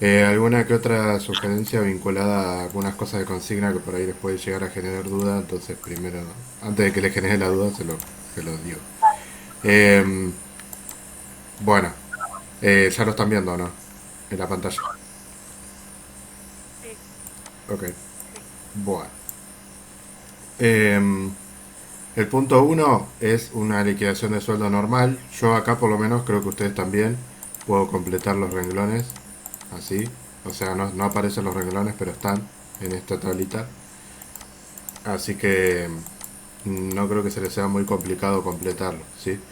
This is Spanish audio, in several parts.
Alguna que otra sugerencia vinculada a algunas cosas de consigna que por ahí les puede llegar a generar duda, entonces primero, antes de que les genere la duda, se los digo. Eh, bueno, ya lo están viendo, ¿no? En la pantalla. Sí, Ok, sí. bueno. Eh, el punto uno es una liquidación de sueldo normal. Yo acá por lo menos creo que ustedes también puedo completar los renglones así. O sea, no aparecen los renglones, pero están en esta tablita. Así que no creo que se les sea muy complicado completarlo, ¿sí?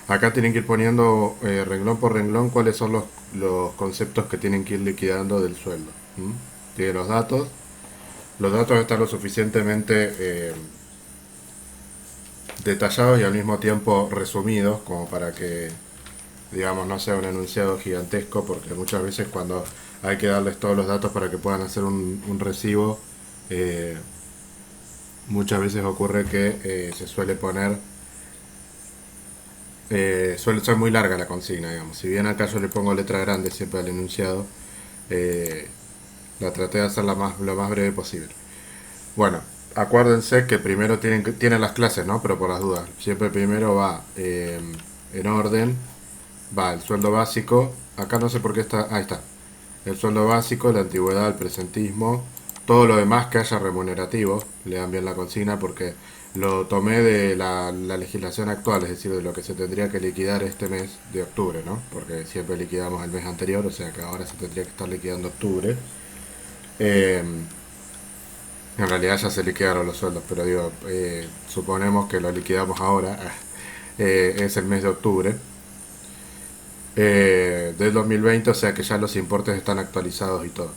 Acá tienen que ir poniendo renglón por renglón cuáles son los conceptos que tienen que ir liquidando del sueldo. ¿M? Tiene los datos. Los datos están lo suficientemente detallados y al mismo tiempo resumidos como para que, digamos, no sea un enunciado gigantesco, porque muchas veces cuando hay que darles todos los datos para que puedan hacer un recibo, eh, muchas veces ocurre que se suele poner suele ser muy larga la consigna, digamos. Si bien acá yo le pongo letra grande siempre al enunciado, eh, la traté de hacer lo más breve posible. Bueno, acuérdense que primero tienen las clases, ¿no? Pero por las dudas. Siempre primero va en orden, va el sueldo básico. Acá no sé por qué está. Ahí está. El sueldo básico, la antigüedad, el presentismo, todo lo demás que haya remunerativo, lean bien la consigna porque lo tomé de la legislación actual, es decir, de lo que se tendría que liquidar este mes de octubre, ¿no? Porque siempre liquidamos el mes anterior, o sea que ahora se tendría que estar liquidando octubre. Eh, en realidad ya se liquidaron los sueldos, pero digo, suponemos que lo liquidamos ahora, es el mes de octubre del 2020, o sea que ya los importes están actualizados y todo.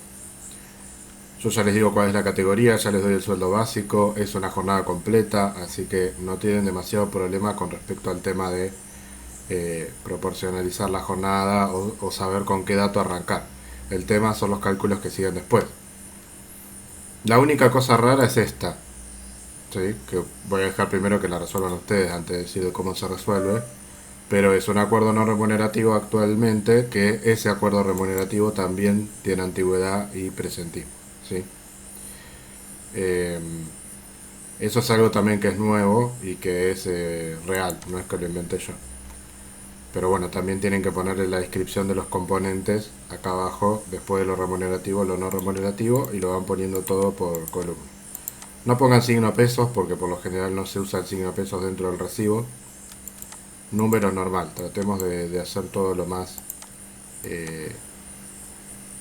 Yo ya les digo cuál es la categoría, ya les doy el sueldo básico, es una jornada completa, así que no tienen demasiado problema con respecto al tema de proporcionalizar la jornada o saber con qué dato arrancar. El tema son los cálculos que siguen después. La única cosa rara es esta, ¿sí? Que voy a dejar primero que la resuelvan ustedes antes de decir cómo se resuelve, pero es un acuerdo no remunerativo actualmente que ese acuerdo remunerativo también tiene antigüedad y presentismo, ¿sí? Eh, Eso es algo también que es nuevo y que es real, no es que lo inventé yo. Pero bueno, también tienen que ponerle la descripción de los componentes acá abajo, después de lo remunerativo, lo no remunerativo, y lo van poniendo todo por columna. No pongan signo pesos porque por lo general no se usa el signo pesos dentro del recibo. Número normal, tratemos de hacer todo lo más eh,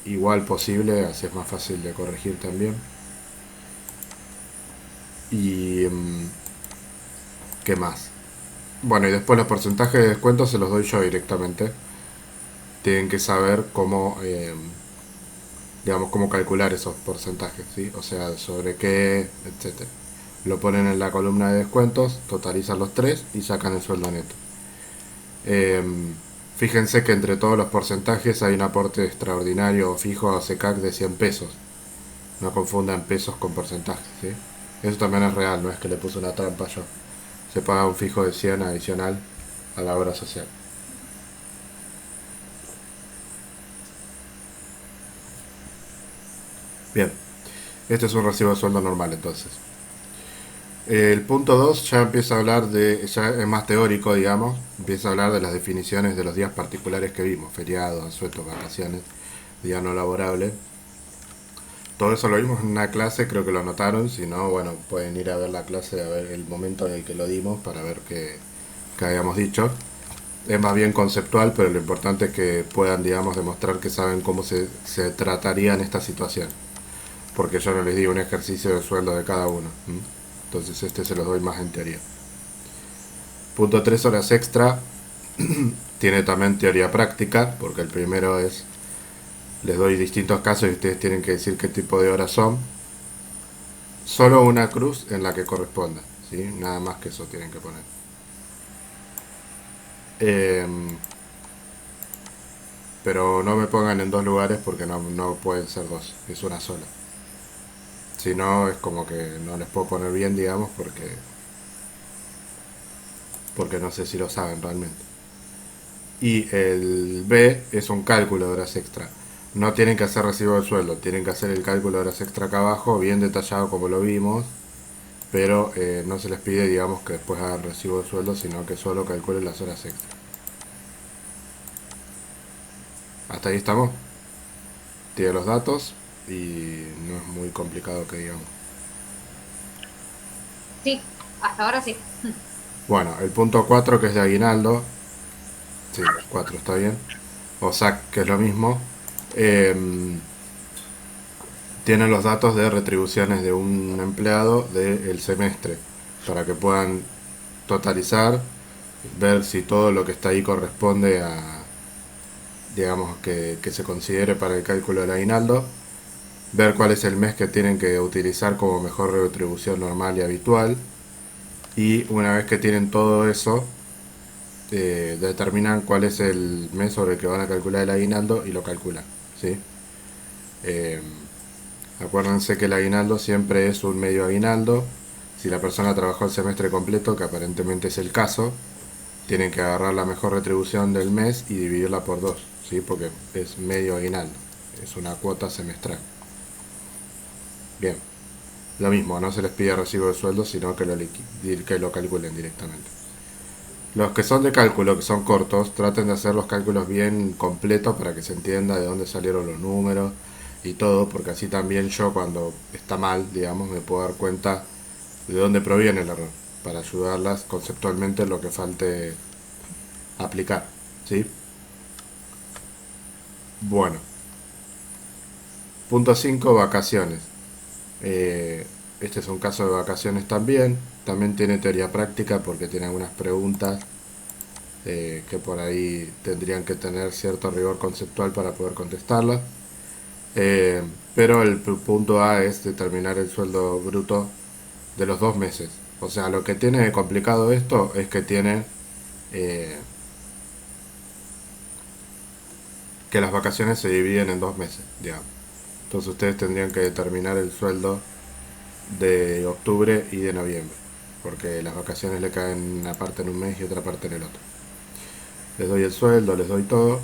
igual posible, así es más fácil de corregir también. Y ¿qué más? Bueno, y después los porcentajes de descuento se los doy yo directamente. Tienen que saber cómo, digamos, cómo calcular esos porcentajes, ¿sí? O sea, sobre qué, etcétera. Lo ponen en la columna de descuentos, totalizan los tres y sacan el sueldo neto. Eh, Fíjense que entre todos los porcentajes hay un aporte extraordinario o fijo a SECAC de 100 pesos. No confundan pesos con porcentajes, ¿sí? Eso también es real, no es que le puse una trampa yo. Se paga un fijo de 100 adicional a la obra social. Bien, este es un recibo de sueldo normal entonces. El punto 2 ya empieza a hablar de, ya es más teórico, digamos, empieza a hablar de las definiciones de los días particulares que vimos, feriados, asuetos, vacaciones, día no laborable. Todo eso lo vimos en una clase, creo que lo anotaron, si no, bueno, pueden ir a ver la clase, a ver el momento en el que lo dimos para ver qué habíamos dicho. Es más bien conceptual, pero lo importante es que puedan, digamos, demostrar que saben cómo se trataría en esta situación. Porque yo no les digo un ejercicio de sueldo de cada uno. ¿M? Entonces este se los doy más en teoría. Punto 3 horas extra. Tiene también teoría práctica, porque el primero es, les doy distintos casos y ustedes tienen que decir qué tipo de horas son. Solo una cruz en la que corresponda, ¿sí? Nada más que eso tienen que poner. Eh, pero no me pongan en dos lugares porque no pueden ser dos, es una sola. Si no, es como que no les puedo poner bien, digamos, porque no sé si lo saben realmente. Y el B es un cálculo de horas extra. No tienen que hacer recibo de sueldo, tienen que hacer el cálculo de horas extra acá abajo, bien detallado como lo vimos, pero no se les pide, digamos, que después hagan recibo de sueldo, sino que solo calculen las horas extra. Hasta ahí estamos, tiene los datos y no es muy complicado que digamos. Sí, hasta ahora sí. Bueno, el punto 4 que es de aguinaldo, sí, 4 está bien, o SAC que es lo mismo, eh, tienen los datos de retribuciones de un empleado del semestre para que puedan totalizar, ver si todo lo que está ahí corresponde a, digamos, que se considere para el cálculo del aguinaldo, ver cuál es el mes que tienen que utilizar como mejor retribución normal y habitual, y una vez que tienen todo eso, determinan cuál es el mes sobre el que van a calcular el aguinaldo y lo calculan, ¿sí? Eh, Acuérdense que el aguinaldo siempre es un medio aguinaldo. Si la persona trabajó el semestre completo, que aparentemente es el caso, tienen que agarrar la mejor retribución del mes y dividirla por dos, ¿sí? Porque es medio aguinaldo, es una cuota semestral. Bien, lo mismo, no se les pide recibo de sueldo, sino que lo calculen directamente. Los que son de cálculo, que son cortos, traten de hacer los cálculos bien completos para que se entienda de dónde salieron los números y todo, porque así también yo cuando está mal, digamos, me puedo dar cuenta de dónde proviene el error, para ayudarlas conceptualmente en lo que falte aplicar, ¿sí? Bueno, punto 5 vacaciones. Eh, este es un caso de vacaciones también. También tiene teoría práctica porque tiene algunas preguntas que por ahí tendrían que tener cierto rigor conceptual para poder contestarlas. Eh, pero el punto A es determinar el sueldo bruto de los 2 meses. O sea, lo que tiene complicado esto es que tiene eh, que las vacaciones se dividen en 2 meses, digamos. Entonces ustedes tendrían que determinar el sueldo de octubre y de noviembre, porque las vacaciones le caen una parte en un mes y otra parte en el otro. Les doy el sueldo, les doy todo.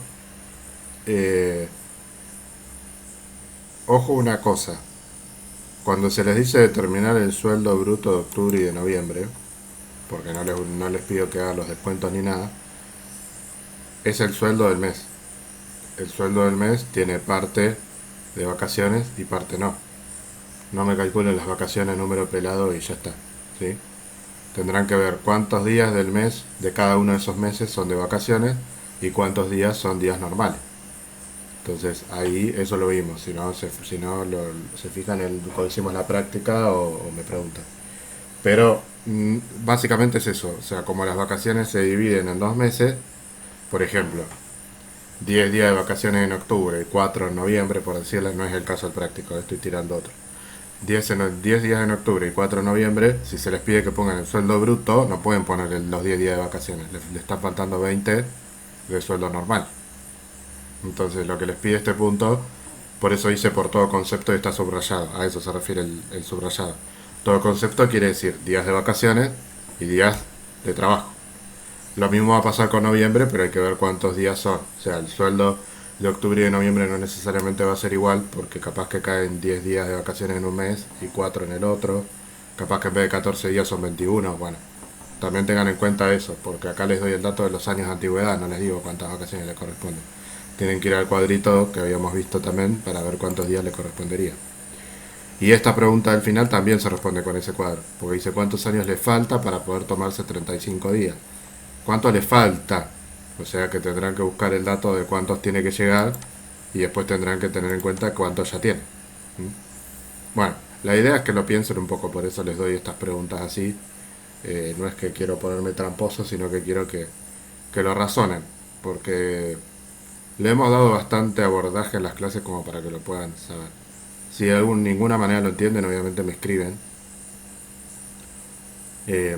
Eh, Ojo una cosa, cuando se les dice determinar el sueldo bruto de octubre y de noviembre, porque no les pido que hagan los descuentos ni nada, es el sueldo del mes. El sueldo del mes tiene parte de vacaciones y parte no. No me calculen las vacaciones número pelado y ya está, ¿sí? Tendrán que ver cuántos días del mes, de cada uno de esos meses, son de vacaciones y cuántos días son días normales. Entonces ahí eso lo vimos, si no se fijan en cuando hicimos la práctica o me preguntan. Pero básicamente es eso, o sea, como las vacaciones se dividen en 2 meses, por ejemplo, 10 días de vacaciones en octubre y 4 en noviembre, por decirles, no es el caso del práctico, estoy tirando otro. 10 días en octubre y 4 en noviembre, si se les pide que pongan el sueldo bruto, no pueden poner los 10 días de vacaciones, le están faltando 20 de sueldo normal. Entonces lo que les pide este punto, por eso dice por todo concepto y está subrayado, a eso se refiere el subrayado. Todo concepto quiere decir días de vacaciones y días de trabajo. Lo mismo va a pasar con noviembre, pero hay que ver cuántos días son. O sea, el sueldo de octubre y de noviembre no necesariamente va a ser igual, porque capaz que caen 10 días de vacaciones en un mes y 4 en el otro. Capaz que en vez de 14 días son 21. Bueno, también tengan en cuenta eso, porque acá les doy el dato de los años de antigüedad, no les digo cuántas vacaciones les corresponden. Tienen que ir al cuadrito que habíamos visto también para ver cuántos días les correspondería. Y esta pregunta del final también se responde con ese cuadro, porque dice cuántos años le falta para poder tomarse 35 días. ¿Cuánto le falta? O sea que tendrán que buscar el dato de cuántos tiene que llegar y después tendrán que tener en cuenta cuántos ya tiene. Bueno, la idea es que lo piensen un poco, por eso les doy estas preguntas así. No es que quiero ponerme tramposo, sino que quiero que lo razonen, porque le hemos dado bastante abordaje en las clases como para que lo puedan saber. Si de ninguna manera lo entienden, obviamente me escriben. Eh,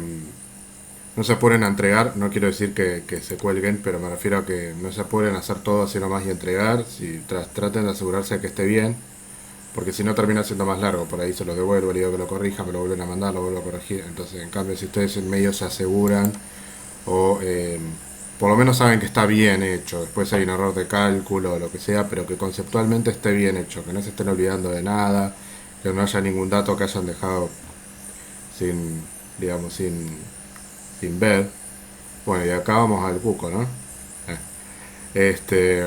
no se apuren a entregar, no quiero decir que se cuelguen, pero me refiero a que no se apuren a hacer todo así nomás y entregar. Si traten de asegurarse de que esté bien, porque si no termina siendo más largo. Por ahí se lo devuelvo, le digo que lo corrija, me lo vuelven a mandar, lo vuelvo a corregir. Entonces, en cambio, si ustedes en medio se aseguran o por lo menos saben que está bien hecho. Después hay un error de cálculo o lo que sea, pero que conceptualmente esté bien hecho, que no se estén olvidando de nada, que no haya ningún dato que hayan dejado sin, digamos, sin ver. Bueno, y acá vamos al buco, ¿no? Este,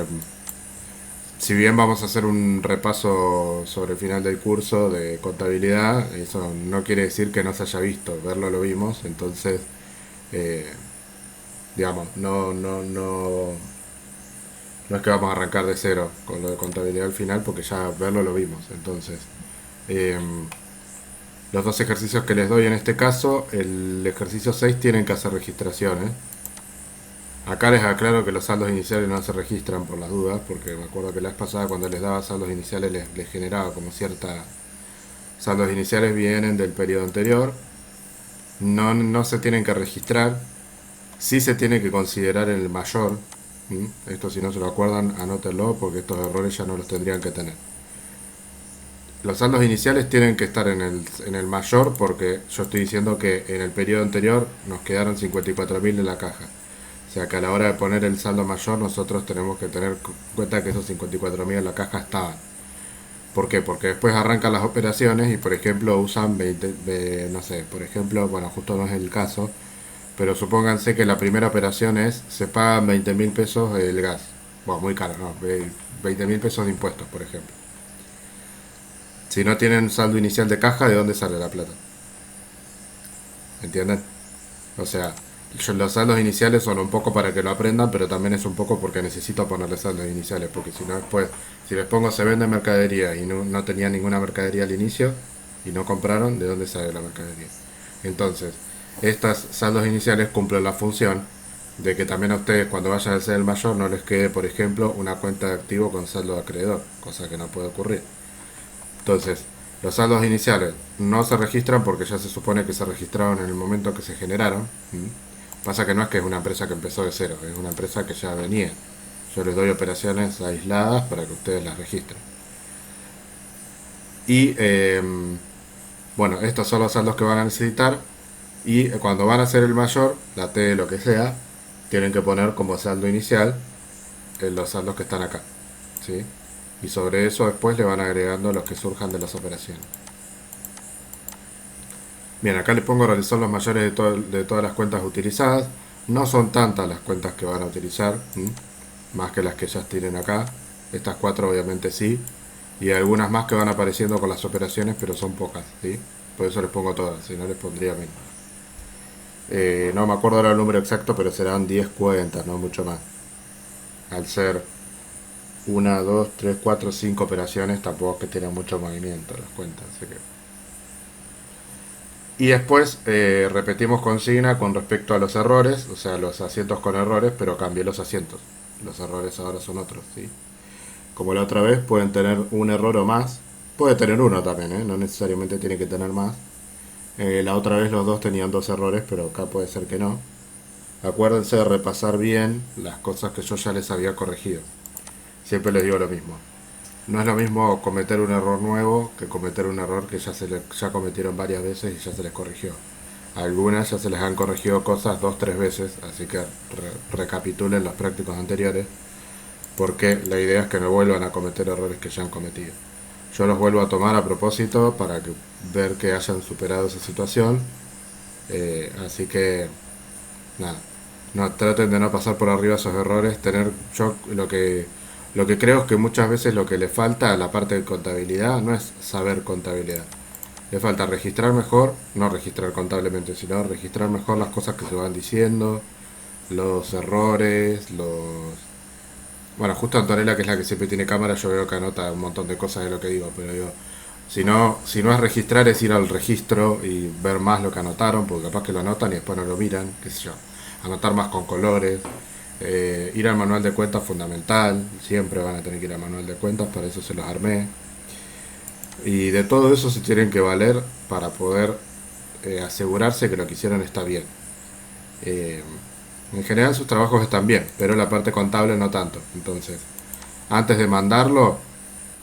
si bien vamos a hacer un repaso sobre el final del curso de contabilidad, eso no quiere decir que no se haya visto, verlo lo vimos, entonces, eh, digamos, no es que vamos a arrancar de cero con lo de contabilidad al final, porque ya verlo lo vimos, entonces, eh, los dos ejercicios que les doy en este caso, el ejercicio 6 tienen que hacer registraciones. Acá les aclaro que los saldos iniciales no se registran por las dudas, porque me acuerdo que la vez pasada cuando les daba saldos iniciales les generaba como cierta... Saldos iniciales vienen del periodo anterior, no se tienen que registrar, sí se tiene que considerar el mayor. Esto si no se lo acuerdan, anótenlo porque estos errores ya no los tendrían que tener. Los saldos iniciales tienen que estar en el mayor porque yo estoy diciendo que en el periodo anterior nos quedaron 54.000 en la caja. O sea que a la hora de poner el saldo mayor nosotros tenemos que tener en cuenta que esos 54.000 en la caja estaban. ¿Por qué? Porque después arrancan las operaciones y por ejemplo usan 20, no sé, por ejemplo, bueno, justo no es el caso, pero supónganse que la primera operación es, se pagan 20.000 pesos el gas. Bueno, muy caro, ¿no? 20.000 pesos de impuestos, por ejemplo. Si no tienen saldo inicial de caja, ¿de dónde sale la plata? ¿Entienden? O sea, los saldos iniciales son un poco para que lo aprendan, pero también es un poco porque necesito ponerle saldos iniciales, porque si no después, si les pongo se vende mercadería y no tenía ninguna mercadería al inicio y no compraron, ¿de dónde sale la mercadería? Entonces, estas saldos iniciales cumplen la función de que también a ustedes cuando vayan a hacer el mayor no les quede, por ejemplo, una cuenta de activo con saldo de acreedor, cosa que no puede ocurrir. Entonces, los saldos iniciales no se registran porque ya se supone que se registraron en el momento que se generaron. Pasa que no es que es una empresa que empezó de cero, es una empresa que ya venía. Yo les doy operaciones aisladas para que ustedes las registren. Y bueno, estos son los saldos que van a necesitar. Y cuando van a hacer el mayor, la T, lo que sea, tienen que poner como saldo inicial los saldos que están acá. ¿Sí? Y sobre eso después le van agregando los que surjan de las operaciones. Bien, acá les pongo realizar los mayores de todas las cuentas utilizadas. No son tantas las cuentas que van a utilizar, más que las que ya tienen acá. Estas cuatro obviamente sí. Y algunas más que van apareciendo con las operaciones, pero son pocas, ¿sí? Por eso les pongo todas, si no les pondría menos. No me acuerdo ahora el número exacto, pero serán 10 cuentas, no mucho más. Al ser 1, 2, 3, 4, 5 operaciones, tampoco es que tienen mucho movimiento las cuentas, así que... Y después repetimos consigna con respecto a los errores, o sea, los asientos con errores, pero cambié los asientos. Los errores ahora son otros, ¿sí? Como la otra vez, pueden tener un error o más. Puede tener uno también, ¿eh? No necesariamente tiene que tener más. La otra vez los dos tenían dos errores, pero acá puede ser que no. Acuérdense de repasar bien las cosas que yo ya les había corregido. Siempre les digo lo mismo. No es lo mismo cometer un error nuevo que cometer un error que ya cometieron varias veces y ya se les corrigió. Algunas ya se les han corregido cosas 2, 3 veces, así que recapitulen los prácticos anteriores, porque la idea es que no vuelvan a cometer errores que ya han cometido. Yo los vuelvo a tomar a propósito para ver que hayan superado esa situación, así que nada, no traten de no pasar por arriba esos errores, yo lo que creo es que muchas veces lo que le falta a la parte de contabilidad no es saber contabilidad. Le falta registrar mejor, no registrar contablemente, sino registrar mejor las cosas que se van diciendo, los errores, Bueno, justo Antonella, que es la que siempre tiene cámara, yo veo que anota un montón de cosas de lo que digo, pero digo, si no es registrar, es ir al registro y ver más lo que anotaron, porque capaz que lo anotan y después no lo miran, qué sé yo. Anotar más con colores. Ir al manual de cuentas fundamental, siempre van a tener que ir al manual de cuentas, para eso se los armé. Y de todo eso se tienen que valer para poder asegurarse que lo que hicieron está bien. En general sus trabajos están bien, pero la parte contable no tanto. Entonces, antes de mandarlo,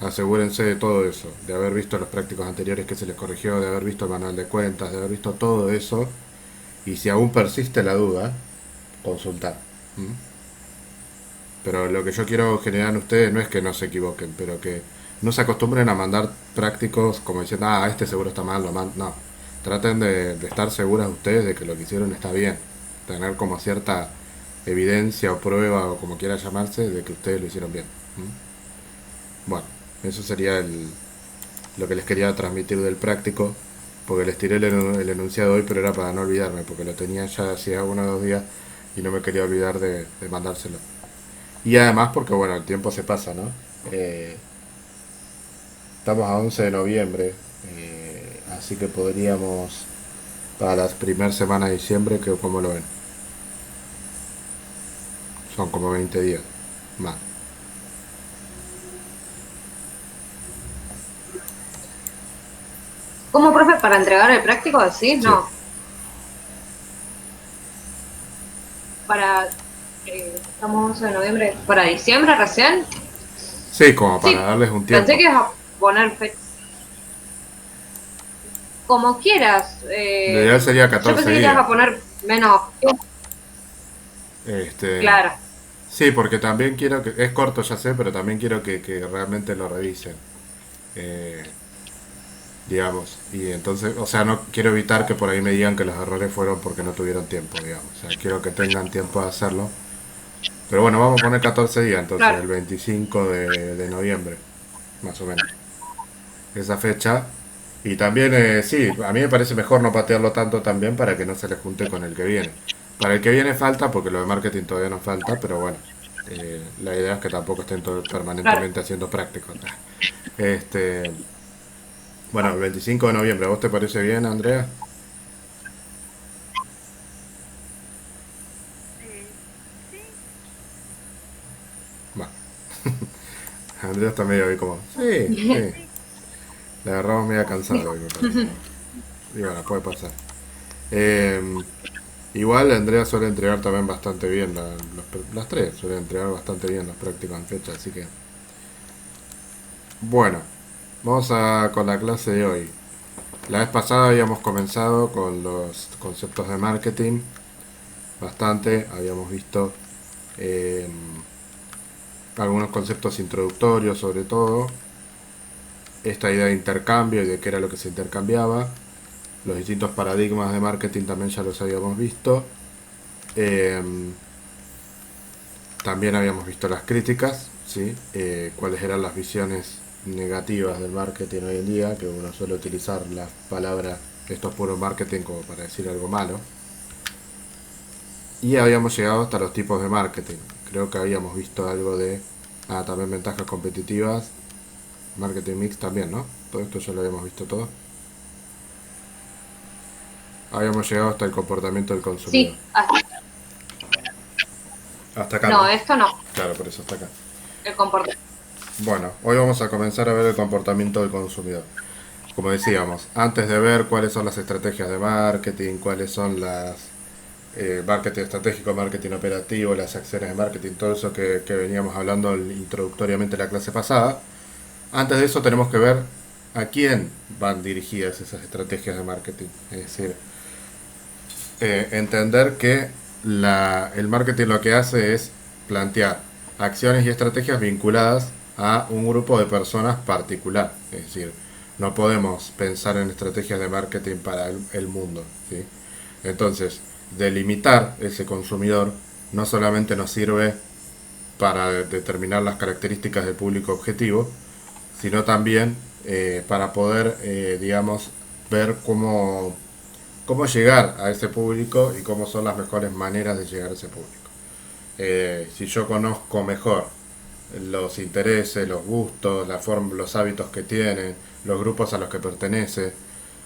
asegúrense de todo eso, de haber visto los prácticos anteriores que se les corrigió, de haber visto el manual de cuentas, de haber visto todo eso. Y si aún persiste la duda, consultar. ¿Mm? Pero lo que yo quiero generar en ustedes no es que no se equivoquen, pero que no se acostumbren a mandar prácticos como diciendo, ah, este seguro está mal, lo mal. No. Traten de estar seguras ustedes de que lo que hicieron está bien. Tener como cierta evidencia o prueba o como quiera llamarse de que ustedes lo hicieron bien. ¿Mm? Bueno, eso sería lo que les quería transmitir del práctico, porque les tiré el enunciado hoy, pero era para no olvidarme, porque lo tenía ya hacía 1 o 2 días y no me quería olvidar de mandárselo. Y además porque, bueno, el tiempo se pasa, ¿no? Eh, Estamos a 11 de noviembre, así que podríamos, para las primeras semanas de diciembre, que como lo ven, son como 20 días más. ¿Cómo, profe, para entregar el práctico? ¿Sí? Sí, No. Para. Estamos 11 de noviembre. ¿Para diciembre recién? sí, como para Sí. darles un Pensé tiempo. que ibas a poner como quieras. Lo ideal sería Yo 14 pensé que te ibas días. a poner menos. Este, Claro. sí, porque también quiero que, es corto ya sé, pero también quiero que realmente lo revisen. Eh, digamos. Y entonces, o sea, no quiero evitar que por ahí me digan que los errores fueron porque no tuvieron tiempo, digamos. O sea, quiero que tengan tiempo de hacerlo. Pero bueno, vamos a poner 14 días, entonces, Claro. el 25 de noviembre, más o menos. Esa fecha. Y también, sí, a mí me parece mejor no patearlo tanto también para que no se le junte con el que viene. Para el que viene falta, porque lo de marketing todavía no falta, pero bueno, la idea es que tampoco estén Claro. permanentemente haciendo prácticos. Este, bueno, el 25 de noviembre, ¿vos te parece bien, Andrea? Va. Andrea está medio ahí como, sí, sí. La agarramos media cansada hoy, me parece. Y bueno, puede pasar. Eh, Igual Andrea suele entregar también bastante bien, las tres suelen entregar bastante bien las prácticas en fecha, así que... Bueno, con la clase de hoy. La vez pasada habíamos comenzado con los conceptos de marketing, bastante, habíamos visto eh, algunos conceptos introductorios sobre todo, esta idea de intercambio y de qué era lo que se intercambiaba, los distintos paradigmas de marketing también ya los habíamos visto. Eh, También habíamos visto las críticas, ¿sí? Cuáles eran las visiones negativas del marketing hoy en día, que uno suele utilizar la palabra esto es puro marketing como para decir algo malo. Y habíamos llegado hasta los tipos de marketing. Creo que habíamos visto algo de también ventajas competitivas, marketing mix también, ¿no? Todo esto ya lo habíamos visto todo. Habíamos llegado hasta el comportamiento del consumidor. Sí. Hasta acá, No, ¿no? esto no. Claro, por eso hasta acá. El comportamiento. Bueno, hoy vamos a comenzar a ver el comportamiento del consumidor. Como decíamos, antes de ver cuáles son las estrategias de marketing, cuáles son las marketing estratégico, marketing operativo, las acciones de marketing, todo eso que veníamos hablando introductoriamente en la clase pasada, antes de eso tenemos que ver a quién van dirigidas esas estrategias de marketing. Es decir, entender que el marketing lo que hace es plantear acciones y estrategias vinculadas a un grupo de personas particular. Es decir, no podemos pensar en estrategias de marketing para el mundo. ¿Sí? Entonces, delimitar ese consumidor no solamente nos sirve para determinar las características del público objetivo, sino también para poder, digamos, ver cómo llegar a ese público y cómo son las mejores maneras de llegar a ese público. Si yo conozco mejor los intereses, los gustos, la forma, los hábitos que tienen, los grupos a los que pertenece,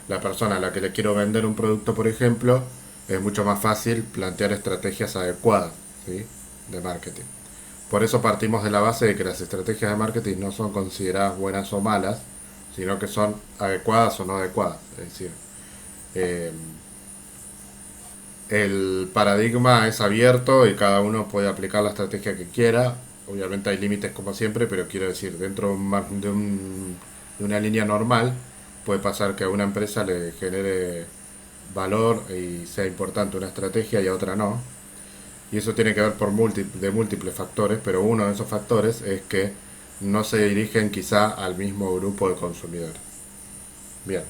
la persona a la que le quiero vender un producto, por ejemplo, es mucho más fácil plantear estrategias adecuadas, ¿sí? De marketing. Por eso partimos de la base de que las estrategias de marketing no son consideradas buenas o malas, sino que son adecuadas o no adecuadas. Es decir, eh, el paradigma es abierto y cada uno puede aplicar la estrategia que quiera. Obviamente hay límites como siempre, pero quiero decir, dentro de una línea normal puede pasar que a una empresa le genere valor y sea importante una estrategia y a otra no. Y eso tiene que ver de múltiples factores, pero uno de esos factores es que no se dirigen quizá al mismo grupo de consumidores. Bien.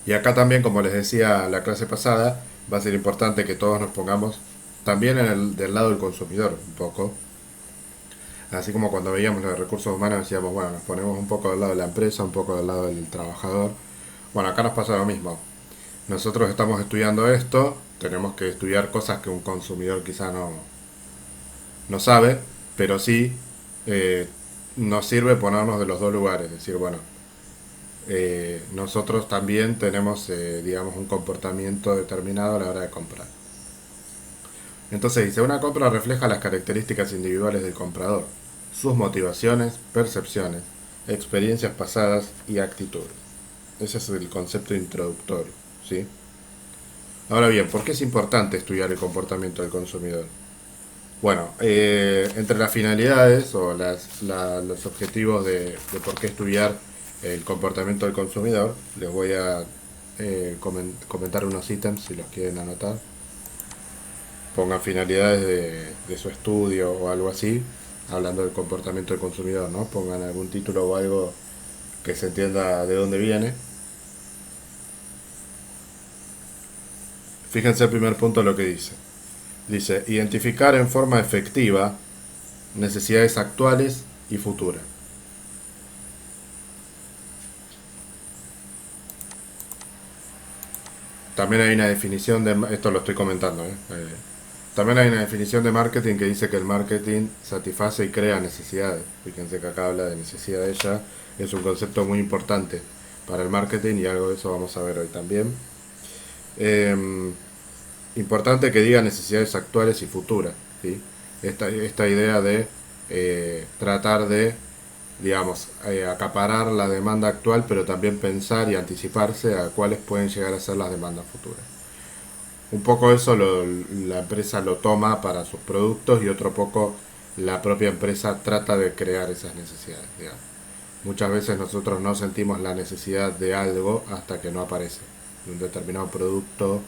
Y acá también, como les decía la clase pasada, va a ser importante que todos nos pongamos también del lado del consumidor un poco. Así como cuando veíamos los recursos humanos decíamos, bueno, nos ponemos un poco del lado de la empresa, un poco del lado del trabajador. Bueno, acá nos pasa lo mismo. Nosotros estamos estudiando esto, tenemos que estudiar cosas que un consumidor quizá no sabe, pero sí eh, nos sirve ponernos de los dos lugares, decir, bueno, nosotros también tenemos, digamos, un comportamiento determinado a la hora de comprar. Entonces dice, una compra refleja las características individuales del comprador, sus motivaciones, percepciones, experiencias pasadas y actitudes. Ese es el concepto introductorio, ¿sí? Ahora bien, ¿por qué es importante estudiar el comportamiento del consumidor? Bueno, entre las finalidades o los objetivos de por qué estudiar el comportamiento del consumidor, les voy a comentar unos ítems si los quieren anotar. Pongan finalidades de su estudio o algo así, hablando del comportamiento del consumidor, ¿no? Pongan algún título o algo que se entienda de dónde viene. Fíjense el primer punto lo que dice. Dice, identificar en forma efectiva necesidades actuales y futuras. También hay una definición de... Esto lo estoy comentando, también hay una definición de marketing que dice que el marketing satisface y crea necesidades. Fíjense que acá habla de necesidades ya. Es un concepto muy importante para el marketing y algo de eso vamos a ver hoy también. Importante que diga necesidades actuales y futuras, ¿sí? Esta idea de tratar de, digamos, acaparar la demanda actual, pero también pensar y anticiparse a cuáles pueden llegar a ser las demandas futuras. Un poco eso la empresa lo toma para sus productos y otro poco la propia empresa trata de crear esas necesidades, digamos. Muchas veces nosotros no sentimos la necesidad de algo hasta que no aparece, de un determinado producto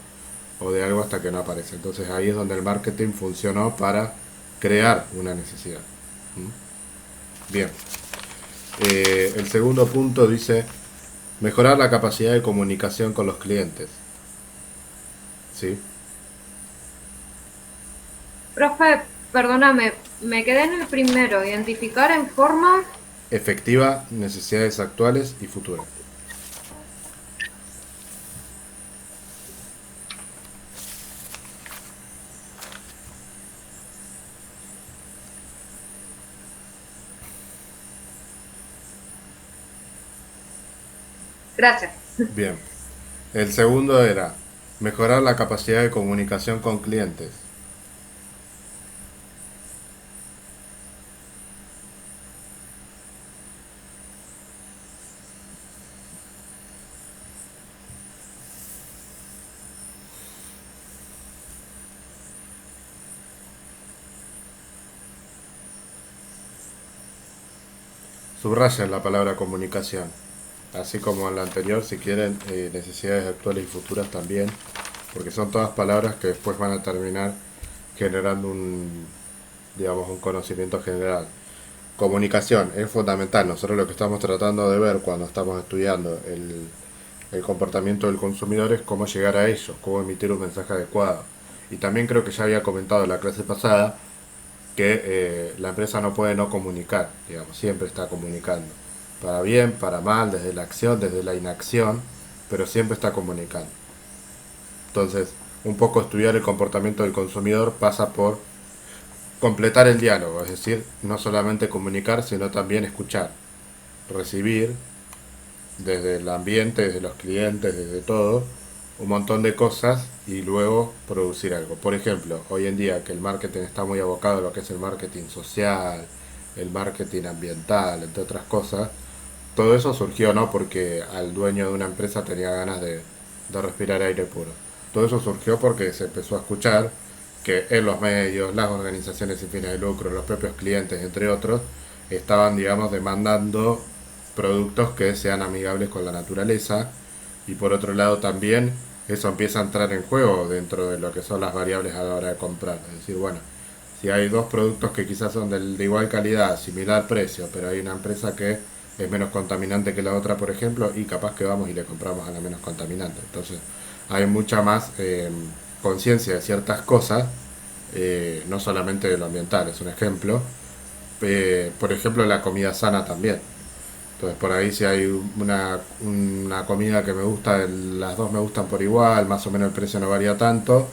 o de algo hasta que no aparece. Entonces ahí es donde el marketing funcionó para crear una necesidad. Bien. El segundo punto dice mejorar la capacidad de comunicación con los clientes. ¿Sí? Profe, perdóname, me quedé en el primero, identificar en forma. Efectiva necesidades actuales y futuras. Gracias. Bien. El segundo era mejorar la capacidad de comunicación con clientes. Subrayan la palabra comunicación. Así como en la anterior, si quieren, necesidades actuales y futuras también, porque son todas palabras que después van a terminar generando digamos, un conocimiento general. Comunicación es fundamental. Nosotros lo que estamos tratando de ver cuando estamos estudiando el comportamiento del consumidor es cómo llegar a ellos, cómo emitir un mensaje adecuado. Y también creo que ya había comentado en la clase pasada que la empresa no puede no comunicar, digamos, siempre está comunicando. Para bien, para mal, desde la acción, desde la inacción, pero siempre está comunicando. Entonces, un poco estudiar el comportamiento del consumidor pasa por completar el diálogo, es decir, no solamente comunicar, sino también escuchar, recibir desde el ambiente, desde los clientes, desde todo, un montón de cosas y luego producir algo. Por ejemplo, hoy en día que el marketing está muy abocado a lo que es el marketing social, el marketing ambiental, entre otras cosas, todo eso surgió no porque al dueño de una empresa tenía ganas de respirar aire puro. Todo eso surgió porque se empezó a escuchar que en los medios, las organizaciones sin fines de lucro, los propios clientes, entre otros, estaban, digamos, demandando productos que sean amigables con la naturaleza y por otro lado también eso empieza a entrar en juego dentro de lo que son las variables a la hora de comprar. Es decir, bueno, si hay dos productos que quizás son de igual calidad, similar precio, pero hay una empresa que es menos contaminante que la otra, por ejemplo, y capaz que vamos y le compramos a la menos contaminante. Entonces, hay mucha más conciencia de ciertas cosas, no solamente de lo ambiental, es un ejemplo. Por ejemplo, la comida sana también. Entonces, por ahí si hay una comida que me gusta, las dos me gustan por igual, más o menos el precio no varía tanto,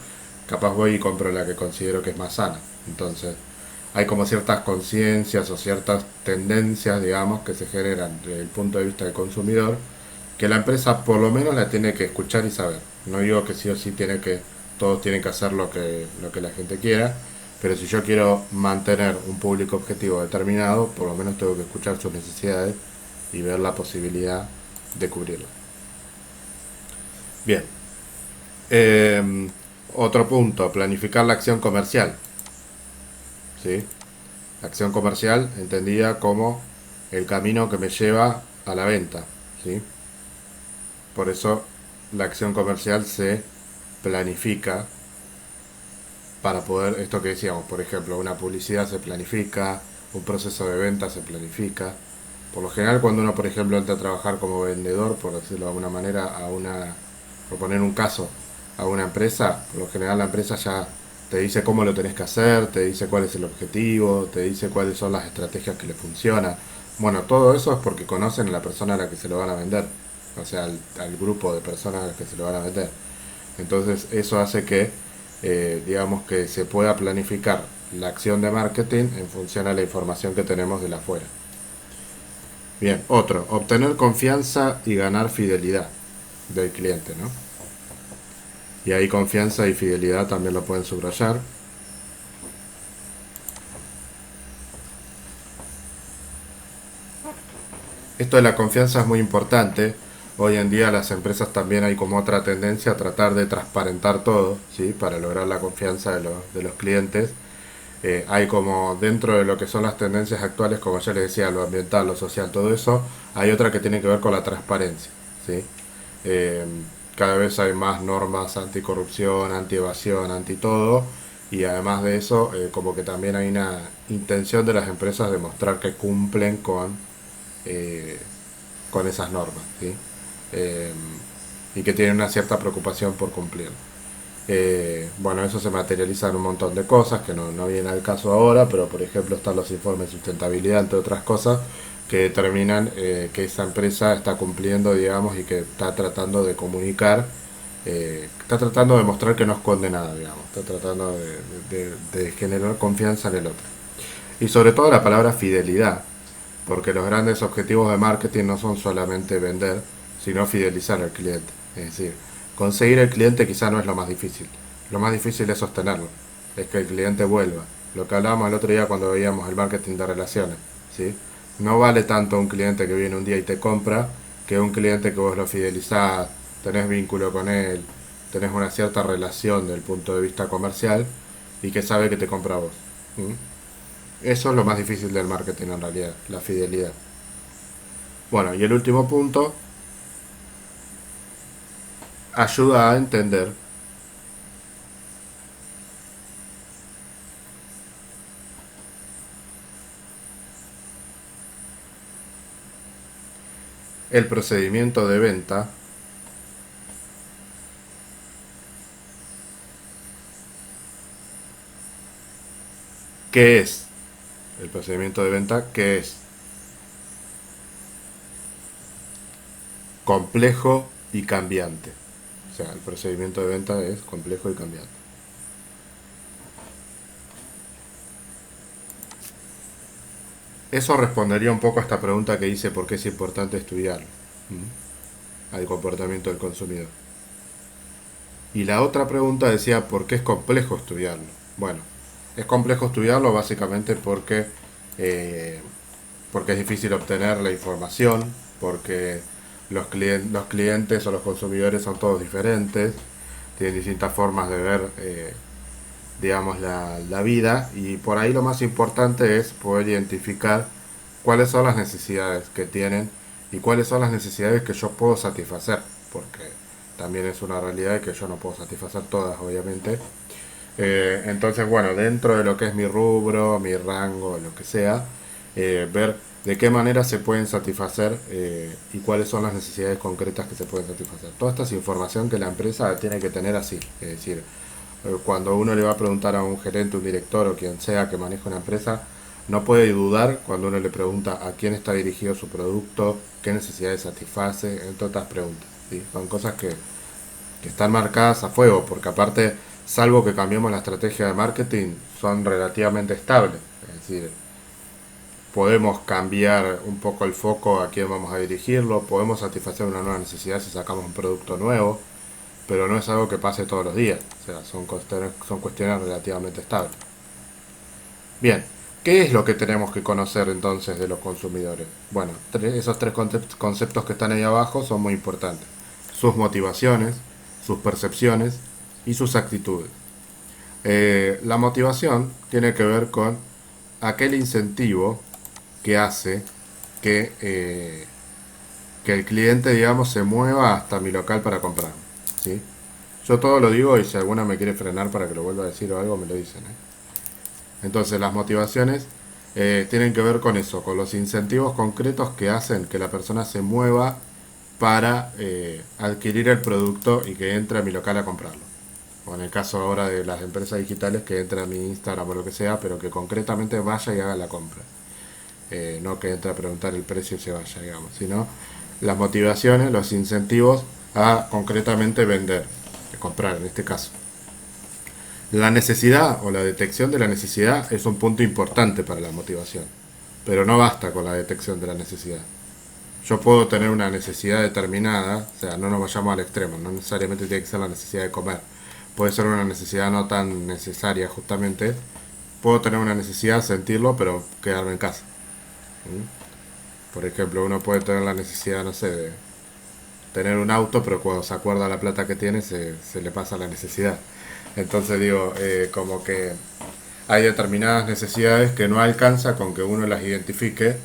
capaz voy y compro la que considero que es más sana. Entonces, hay como ciertas conciencias o ciertas tendencias, digamos, que se generan desde el punto de vista del consumidor, que la empresa por lo menos la tiene que escuchar y saber. No digo que sí o sí todos tienen que hacer lo que la gente quiera, pero si yo quiero mantener un público objetivo determinado, por lo menos tengo que escuchar sus necesidades y ver la posibilidad de cubrirla. Bien. Eh, Otro punto, planificar la acción comercial. ¿Sí? Acción comercial entendida como el camino que me lleva a la venta. ¿Sí? Por eso la acción comercial se planifica para poder, esto que decíamos, por ejemplo, una publicidad se planifica, un proceso de venta se planifica. Por lo general, cuando uno, por ejemplo, entra a trabajar como vendedor, por decirlo de alguna manera, por poner un caso, a una empresa, por lo general la empresa ya te dice cómo lo tenés que hacer, te dice cuál es el objetivo, te dice cuáles son las estrategias que le funcionan. Bueno, todo eso es porque conocen a la persona a la que se lo van a vender, o sea, al grupo de personas a las que se lo van a vender. Entonces, eso hace que, digamos, que se pueda planificar la acción de marketing en función a la información que tenemos de la afuera. Bien, otro, obtener confianza y ganar fidelidad del cliente, ¿no? Y ahí confianza y fidelidad también lo pueden subrayar. Esto de la confianza es muy importante. Hoy en día las empresas también hay como otra tendencia a tratar de transparentar todo, ¿sí? Para lograr la confianza de los clientes. Hay como dentro de lo que son las tendencias actuales, como ya les decía, lo ambiental, lo social, todo eso, hay otra que tiene que ver con la transparencia, ¿sí? Eh, Cada vez hay más normas anticorrupción, anti-evasión, anti-todo, y además de eso, como que también hay una intención de las empresas de mostrar que cumplen eh, con esas normas, ¿sí? Eh, y que tienen una cierta preocupación por cumplir. Bueno, eso se materializa en un montón de cosas que no viene al caso ahora, pero por ejemplo están los informes de sustentabilidad, entre otras cosas, que determinan que esa empresa está cumpliendo, digamos, y que está tratando de comunicar, está tratando de mostrar que no esconde nada, digamos, está tratando de generar confianza en el otro. Y sobre todo la palabra fidelidad, porque los grandes objetivos de marketing no son solamente vender, sino fidelizar al cliente. Es decir, conseguir el cliente quizá no es lo más difícil. Lo más difícil es sostenerlo, es que el cliente vuelva. Lo que hablábamos el otro día cuando veíamos el marketing de relaciones. ¿Sí? No vale tanto un cliente que viene un día y te compra que un cliente que vos lo fidelizás, tenés vínculo con él, tenés una cierta relación desde el punto de vista comercial y que sabe que te compra a vos. ¿Mm? Eso es lo más difícil del marketing en realidad, la fidelidad. Bueno, y el último punto, ayuda a entender el procedimiento de venta, qué es el procedimiento de venta, que es complejo y cambiante. O sea, el procedimiento de venta es complejo y cambiante. Eso respondería un poco a esta pregunta que hice, ¿por qué es importante estudiarlo? Al comportamiento del consumidor. Y la otra pregunta decía, ¿por qué es complejo estudiarlo? Bueno, es complejo estudiarlo básicamente eh, porque es difícil obtener la información, porque los clientes o los consumidores son todos diferentes, tienen distintas formas de ver, digamos, la vida, y por ahí lo más importante es poder identificar cuáles son las necesidades que tienen y cuáles son las necesidades que yo puedo satisfacer, porque también es una realidad que yo no puedo satisfacer todas, obviamente. Entonces, bueno, dentro de lo que es mi rubro, mi rango, lo que sea, ver de qué manera se pueden satisfacer y cuáles son las necesidades concretas que se pueden satisfacer. Toda esta es información que la empresa tiene que tener así, es decir, cuando uno le va a preguntar a un gerente, un director o quien sea que maneja una empresa, no puede dudar cuando uno le pregunta a quién está dirigido su producto, qué necesidades satisface, entre otras preguntas. ¿Sí? Son cosas que están marcadas a fuego, porque aparte, salvo que cambiemos la estrategia de marketing, son relativamente estables. Es decir, podemos cambiar un poco el foco a quién vamos a dirigirlo, podemos satisfacer una nueva necesidad si sacamos un producto nuevo, pero no es algo que pase todos los días. O sea, son cuestiones relativamente estables. Bien, ¿qué es lo que tenemos que conocer entonces de los consumidores? Bueno, esos tres conceptos que están ahí abajo son muy importantes. Sus motivaciones, sus percepciones y sus actitudes. La motivación tiene que ver con aquel incentivo que hace que el cliente, digamos, se mueva hasta mi local para comprar. ¿Sí? Yo todo lo digo y si alguna me quiere frenar para que lo vuelva a decir o algo, me lo dicen. Entonces las motivaciones tienen que ver con eso, con los incentivos concretos que hacen que la persona se mueva para adquirir el producto y que entre a mi local a comprarlo. O en el caso ahora de las empresas digitales, que entre a mi Instagram o lo que sea, pero que concretamente vaya y haga la compra. No que entre a preguntar el precio y se vaya, digamos, sino las motivaciones, los incentivos a concretamente vender, comprar en este caso. La necesidad o la detección de la necesidad es un punto importante para la motivación, pero no basta con la detección de la necesidad. Yo puedo tener una necesidad determinada, o sea, no nos vayamos al extremo, no necesariamente tiene que ser la necesidad de comer, puede ser una necesidad no tan necesaria justamente, puedo tener una necesidad, sentirlo, pero quedarme en casa. Por ejemplo, uno puede tener la necesidad, no sé, de tener un auto, pero cuando se acuerda la plata que tiene, se le pasa la necesidad. Entonces digo, como que hay determinadas necesidades que no alcanza con que uno las identifique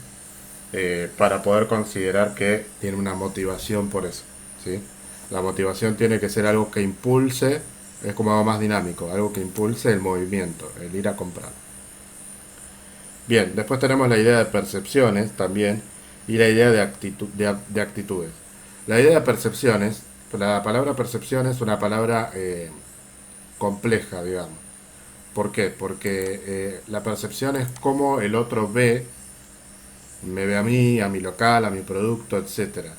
para poder considerar que tiene una motivación por eso. ¿Sí? La motivación tiene que ser algo que impulse, es como algo más dinámico, algo que impulse el movimiento, el ir a comprar. Bien, después tenemos la idea de percepciones también y la idea de actitudes. La idea de percepciones, la palabra percepción es una palabra compleja, digamos. ¿Por qué? Porque la percepción es cómo el otro ve, me ve a mí, a mi local, a mi producto, etcétera.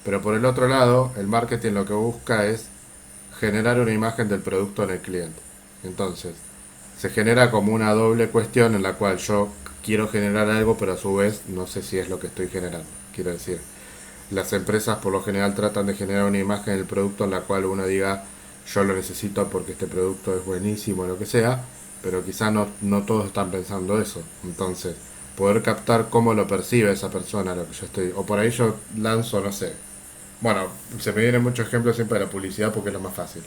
Pero por el otro lado, el marketing lo que busca es generar una imagen del producto en el cliente. Entonces, se genera como una doble cuestión en la cual yo quiero generar algo, pero a su vez no sé si es lo que estoy generando. Quiero decir, las empresas por lo general tratan de generar una imagen del producto en la cual uno diga yo lo necesito porque este producto es buenísimo, lo que sea, pero quizá no todos están pensando eso. Entonces, poder captar cómo lo percibe esa persona, lo que yo estoy, o por ahí yo lanzo, no sé, bueno, se me vienen muchos ejemplos siempre de la publicidad porque es lo más fácil.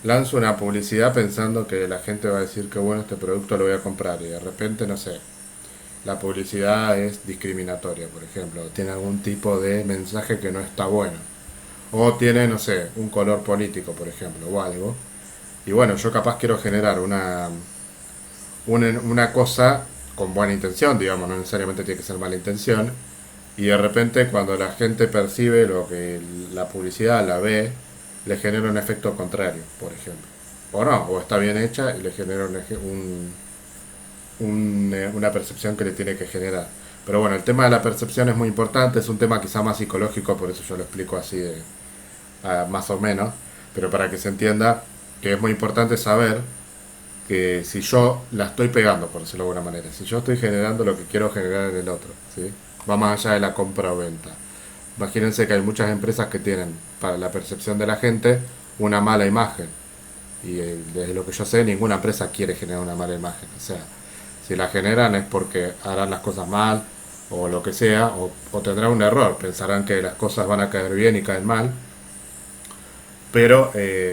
Lanzo una publicidad pensando que la gente va a decir que bueno, este producto lo voy a comprar y de repente, no sé, la publicidad es discriminatoria, por ejemplo, tiene algún tipo de mensaje que no está bueno. O tiene, no sé, un color político, por ejemplo, o algo. Y bueno, yo capaz quiero generar una cosa con buena intención, digamos, no necesariamente tiene que ser mala intención. Y de repente cuando la gente percibe lo que la publicidad la ve, le genera un efecto contrario, por ejemplo. O no, o está bien hecha y le genera una percepción que le tiene que generar. Pero bueno, el tema de la percepción es muy importante, es un tema quizá más psicológico, por eso yo lo explico así más o menos, pero para que se entienda que es muy importante saber que si yo la estoy pegando, por decirlo de alguna manera, si yo estoy generando lo que quiero generar en el otro, ¿sí? Va más allá de la compra o venta. Imagínense que hay muchas empresas que tienen para la percepción de la gente una mala imagen. Y desde lo que yo sé, ninguna empresa quiere generar una mala imagen. O sea, si la generan es porque harán las cosas mal o lo que sea, o tendrán un error. Pensarán que las cosas van a caer bien y caen mal. Pero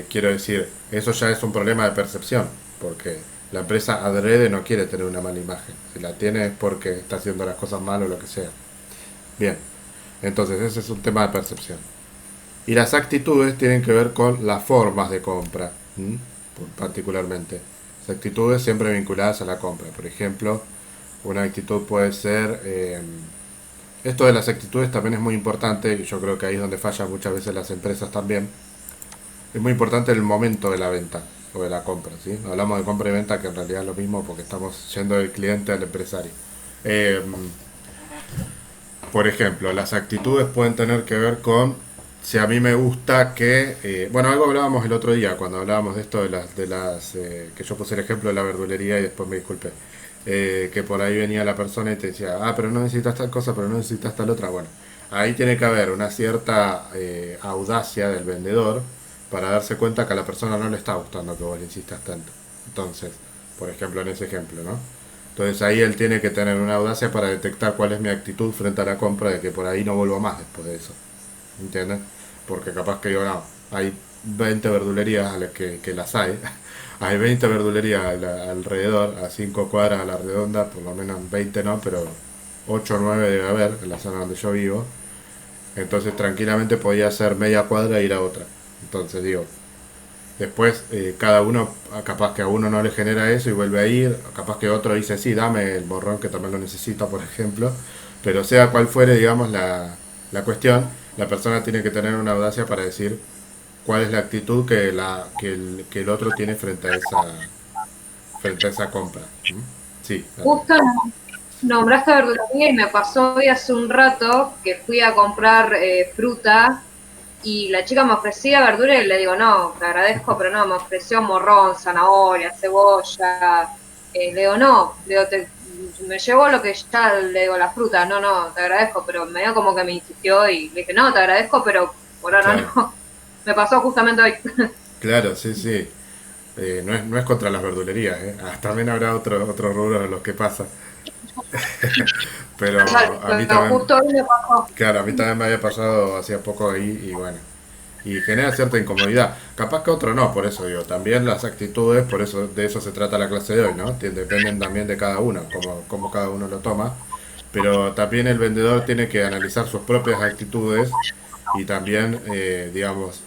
quiero decir, eso ya es un problema de percepción, porque la empresa adrede no quiere tener una mala imagen. Si la tiene es porque está haciendo las cosas mal o lo que sea. Bien, entonces ese es un tema de percepción. Y las actitudes tienen que ver con las formas de compra, ¿m? Particularmente. Las actitudes siempre vinculadas a la compra. Por ejemplo, una actitud puede ser... esto de las actitudes también es muy importante, y yo creo que ahí es donde fallan muchas veces las empresas también. Es muy importante el momento de la venta o de la compra, ¿sí? Hablamos de compra y venta, que en realidad es lo mismo porque estamos yendo del cliente al empresario. Eh, por ejemplo, las actitudes pueden tener que ver con si a mí me gusta que... bueno, algo hablábamos el otro día cuando hablábamos de esto de las que yo puse el ejemplo de la verdulería y después me disculpé. Que por ahí venía la persona y te decía, ah, pero no necesitas tal cosa, pero no necesitas tal otra. Bueno, ahí tiene que haber una cierta audacia del vendedor para darse cuenta que a la persona no le está gustando que vos le insistas tanto. Entonces, por ejemplo, en ese ejemplo, ¿no? Entonces ahí él tiene que tener una audacia para detectar cuál es mi actitud frente a la compra, de que por ahí no vuelvo más después de eso. ¿Entiendes? Porque capaz que yo no, hay 20 verdulerías a las que las hay. Hay 20 verdulerías alrededor, a 5 cuadras a la redonda, por lo menos 20 no, pero 8 o 9 debe haber en la zona donde yo vivo. Entonces tranquilamente podía hacer media cuadra e ir a otra. Entonces digo, después cada uno, capaz que a uno no le genera eso y vuelve a ir, capaz que otro dice, sí, dame el morrón que también lo necesito, por ejemplo. Pero sea cual fuere, digamos, la cuestión, la persona tiene que tener una audacia para decir cuál es la actitud que el otro tiene frente a esa compra. ¿Mm? Sí, Nati. Justo nombraste verdulería y me pasó hoy hace un rato que fui a comprar fruta y la chica me ofrecía verdura y le digo, no, te agradezco, pero no, me ofreció morrón, zanahoria, cebolla. Le digo, no, le digo, me llevo lo que ya, le digo, la fruta, no, no, te agradezco, pero medio como que me insistió y le dije, no, te agradezco, pero por ahora Claro, no. Me pasó justamente hoy. claro, sí, sí. No es contra las verdulerías, ¿eh? Ah, también habrá otros rubros en los que pasa. Pero a mí Pero también, justo hoy me pasó. claro, a mí también me había pasado hacía poco ahí y bueno, y genera cierta incomodidad. Capaz que otro no, por eso digo, también las actitudes, por eso de eso se trata la clase de hoy, ¿no? Dependen también de cada uno, como cada uno lo toma. Pero también el vendedor tiene que analizar sus propias actitudes y también, digamos,